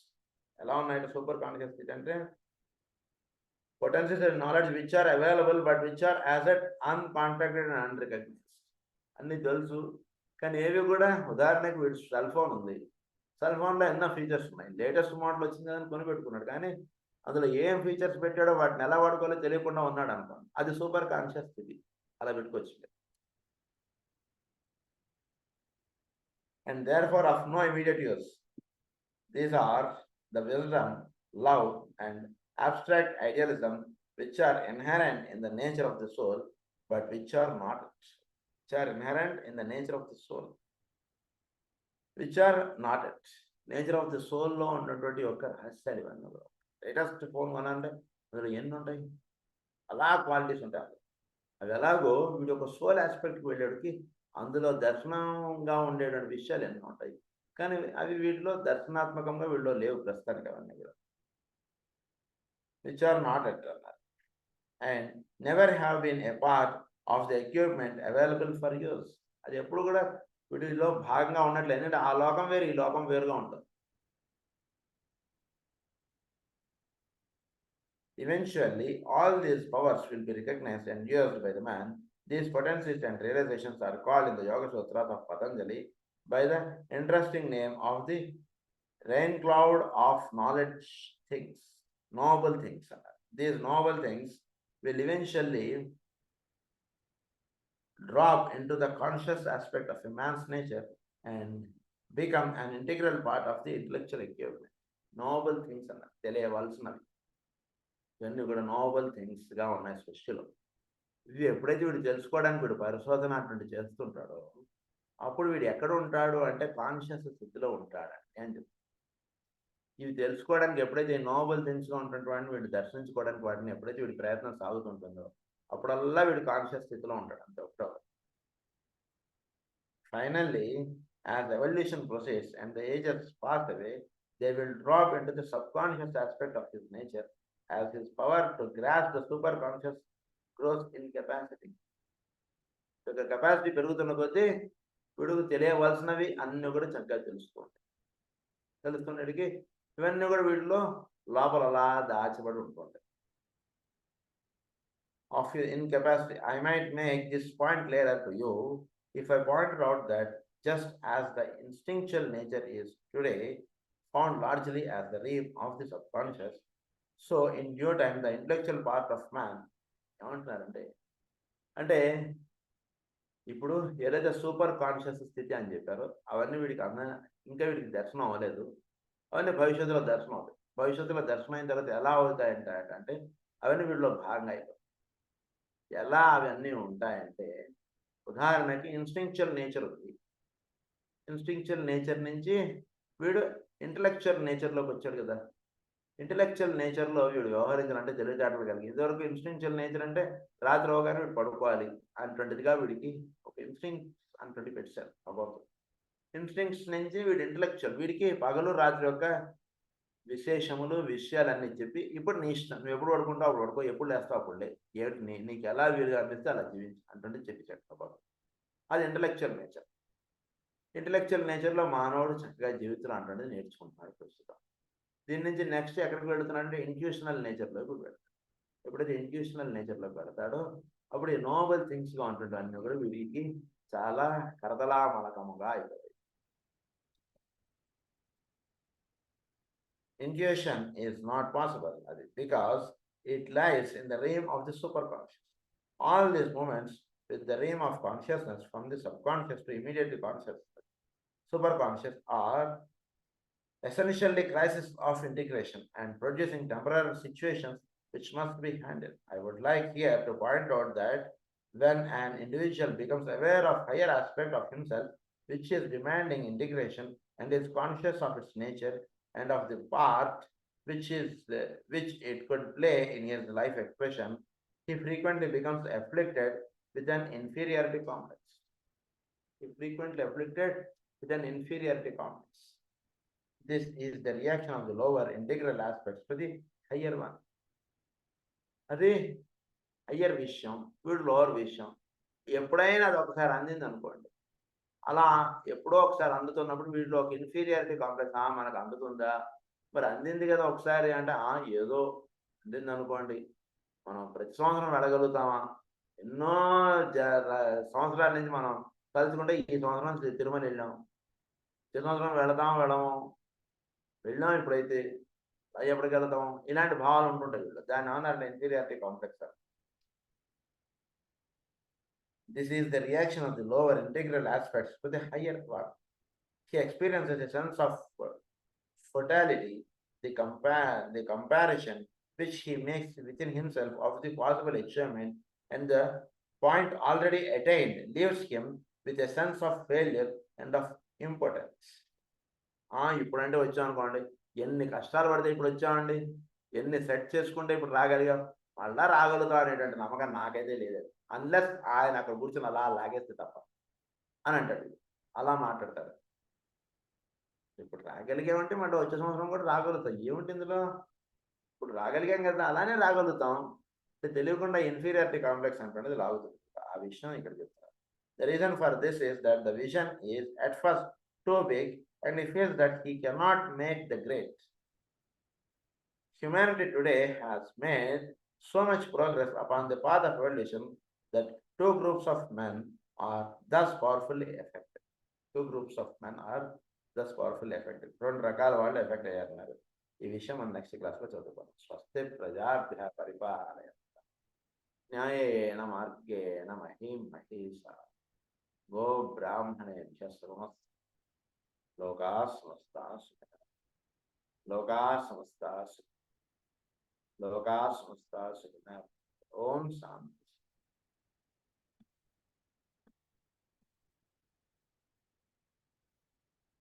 ఎలా ఉన్నాయి super conscious స్థితి అంటే potentials and knowledge which are available but which are as yet uncontacted and unrecognised. అన్నీ తెలుసు కానీ ఏవి కూడా, ఉదాహరణకి వీడు సెల్ ఫోన్ ఉంది, సెల్ ఫోన్లో ఎన్నో ఫీచర్స్ ఉన్నాయి, లేటెస్ట్ మోడల్ వచ్చింది అని కొనిపెట్టుకున్నాడు, కానీ అందులో ఏం ఫీచర్స్ పెట్టాడో వాటిని ఎలా వాడుకోవాలో తెలియకుండా ఉన్నాడు అనుకోండి, అది సూపర్ కాన్షియస్ స్థితి. అలా పెట్టుకొచ్చింది. And therefore of no immediate use. These are the wisdom, love and abstract idealism which are inherent in the nature of the soul but which are not, which are inherent in the nature of the soul, which are not it. Nature of the సోల్లో ఉన్నటువంటి ఒక రహస్యాలు ఇవన్నీ కూడా. Latest phone కొనాలంటే అందులో ఎన్ని ఉంటాయి, అలా క్వాలిటీస్ ఉంటాయి. అవి ఎలాగో వీడి యొక్క సోల్ ఆస్పెక్ట్కి వెళ్ళేటికి అందులో దర్శనంగా ఉండేటువంటి విషయాలు ఎన్నో ఉంటాయి, కానీ అవి వీటిలో దర్శనాత్మకంగా వీటిలో లేవు ప్రస్తుతానికి అవన్నీ కూడా. విచ్ ఆర్ నాట్ ఎట్ అన్నారు and never have been a part of the equipment available for use. అది ఎప్పుడు కూడా వీటిలో భాగంగా ఉన్నట్లు, ఎందుకంటే ఆ లోకం వేరు ఈ లోకం వేరుగా ఉంటుంది. Eventually, all these powers will be recognized and used by the man. These potencies and realizations are called in the Yoga Sutras of Patanjali by the interesting name of the rain cloud of knowledge things, noble things. These noble things will eventually drop into the conscious aspect of a man's nature and become an integral part of the intellectual equipment. Noble things అన్న తెలియవలసినవి ఇవన్నీ కూడా Nobel థింగ్స్గా ఉన్నాయి సృష్టిలో. ఇవి ఎప్పుడైతే వీడు తెలుసుకోవడానికి వీడు పరిశోధన అటువంటి చేస్తుంటాడో అప్పుడు వీడు ఎక్కడ ఉంటాడు అంటే కాన్షియస్ స్థితిలో ఉంటాడండి అని చెప్తాడు. ఇవి తెలుసుకోవడానికి ఎప్పుడైతే నోబల్ థింగ్స్గా ఉంటున్న వాడిని వీడు దర్శించుకోవడానికి వాటిని ఎప్పుడైతే వీడి ప్రయత్నం సాగుతుంటుందో అప్పుడల్లా వీడు కాన్షియస్ స్థితిలో ఉంటాడు అంతే ఒకటో. Finally, as evolution proceeds and the ages pass away, they will drop into the subconscious aspect of his nature as his power to grasp the superconscious grows in capacity. So the capacity పెరుగుతున్న కొద్దీ వీడుకు తెలియవలసినవి అన్నీ కూడా చక్కగా తెలుస్తున్నటికి ఇవన్నీ కూడా వీటిలో లోపల అలా దాచబడి ఉంటుంటాయి. Of your incapacity, I might make this point clearer to you if I pointed out that just as the instinctual nature is today found largely as the realm of the subconscious, so in due time the intellectual part of man ఏమంటున్నారంటే అంటే ఇప్పుడు ఏదైతే super conscious స్థితి అని చెప్పారో అవన్నీ వీడికి ఇంకా వీడికి దర్శనం అవ్వలేదు, అవన్నీ భవిష్యత్తులో దర్శనం అవుతాయి. భవిష్యత్తులో దర్శనం అయిన తర్వాత ఎలా అవుతాయంటే అవన్నీ వీడిలో భాగంగా అయిపోతాయి. ఎలా అవన్నీ ఉంటాయంటే ఉదాహరణకి ఇన్స్టింక్చువల్ నేచర్ ఉంది, ఇన్స్టింక్చువల్ నేచర్ నుంచి వీడు ఇంటలెక్చువల్ నేచర్లోకి వచ్చాడు కదా. ఇంటలెక్చువల్ నేచర్లో వీడు వ్యవహరించాలంటే తెలివితేటలు కలిగి, ఇదివరకు ఇన్స్టింక్చువల్ నేచర్ అంటే రాత్రి అవగానే వీడు పడుకోవాలి అటువంటిదిగా వీడికి ఒక ఇన్స్టింక్ట్స్ అటువంటి పెట్టారు అబౌట్. ఇన్స్టింక్ట్స్ నుంచి వీడు ఇంటలెక్చువల్, వీడికి పగలు రాత్రి యొక్క విశేషములు విషయాలన్నీ చెప్పి ఇప్పుడు నీ ఇష్టం, నువ్వు ఎప్పుడు పడుకుంటావు అప్పుడు పడుకో, ఎప్పుడు లేస్తావు అప్పుడు లే, నీకు ఎలా వీలుగా అనిపిస్తే అలా జీవించు అంటే చెప్పాడు అబౌట్. అది ఇంటలెక్చువల్ నేచర్. ఇంటలెక్చువల్ నేచర్లో మానవుడు చక్కగా జీవితం అటువంటిది నేర్చుకుంటున్నాడు ప్రస్తుతం. దీని నుంచి నెక్స్ట్ ఎక్కడికి వెళుతున్నాడంటే ఇంట్యూషనల్ నేచర్లోకి వెళ్తాడు. ఎప్పుడైతే ఇంట్యూషనల్ నేచర్లోకి వెళ్తాడో అప్పుడు ఈ నోబల్ థింగ్స్గా ఉంటుంటే అన్నీ కూడా వీడికి చాలా కరతలామలకముగా అయిపోతాయి. Intuition is not possible because it lies in the realm of the superconscious. All these moments with the realm of consciousness from the subconscious to immediately conscious, superconscious are essentially crises of integration and producing temporary situations which must be handled. I would like here to point out that when an individual becomes aware of higher aspect of himself which is demanding integration and is conscious of its nature and of the part which it could play in his life expression, he frequently becomes afflicted with an inferiority complex. He frequently afflicted with an inferiority complex. This is the reaction of the lower integral aspects to the higher one. అది higher విషయం, వీడు lower విషయం. ఎప్పుడైనా అది ఒకసారి అందింది అనుకోండి, అలా ఎప్పుడో ఒకసారి అందుతున్నప్పుడు వీటిలో ఒక ఇన్ఫీరియారిటీ కాంప్లెక్స్ మనకు అందుతుందా, మరి అందింది కదా ఒకసారి అంటే ఏదో అందింది అనుకోండి, మనం ప్రతి సంవత్సరం వెళ్ళగలుగుతామా? ఎన్నో సంవత్సరాల నుంచి మనం తలుచుకుంటే ఈ సంవత్సరం తిరుమల వెళ్ళాం, ఈ సంవత్సరం వెళ్ళము, వెళ్ళాం ఇప్పుడైతే ఎప్పటికి వెళ్తాం, ఇలాంటి భావాలు ఉంటుంటాయి వీళ్ళు. దాన్ని ఏమన్నారంటే inferiority complex. This is the reaction of the lower integral aspects to the higher part. He experiences a sense of fatality, the comparison which he makes within himself of the possible achievement, and the point already attained leaves him with a sense of failure and of impotence. ఇప్పుడంటే వచ్చాం అనుకోండి, ఎన్ని కష్టాలు పడితే ఇప్పుడు వచ్చామండి, ఎన్ని set చేసుకుంటే ఇప్పుడు రాగలిగాం, మళ్ళా రాగలుగుతాం అనేటువంటి నమ్మకం నాకైతే లేదు. అన్లెస్ ఆయన అక్కడ కూర్చొని అలా లాగేస్తే తప్ప అని అంటాడు. అలా మాట్లాడతాడు. ఇప్పుడు రాగలిగామంటే మళ్ళీ వచ్చే సంవత్సరం కూడా రాగలుగుతాం. ఏమిటి ఇందులో, ఇప్పుడు రాగలిగాం కదా అలానే రాగలుగుతాం. తెలియకుండా ఇన్ఫీరియారిటీ కాంప్లెక్స్ అంటే లాగుతుంది. ఆ విషయం ఇక్కడ చెప్తారు. The reason for this is that the vision is at first too big and he feels that he cannot make the grade. Humanity today has made so much progress upon the path of evolution that two groups of men are thus powerfully affected. Two groups of men are thus powerfully affected. రెండు రకాల వాళ్ళు effect అయ్యారన్నారు. ఈ విషయం మనం next క్లాస్లో చదువుకోవాలి. స్వస్తి ప్రజాభ్య పరిపాలయ న్యాయేన మార్గేణ మహీం మహీషా గో బ్రాహ్మణేభ్య శృణోస్తు లోకా సమస్తా సుఖినః. లోకా సమస్తా సుఖినః. లోకా సమస్తా సుఖినః. ఓం శాంతి.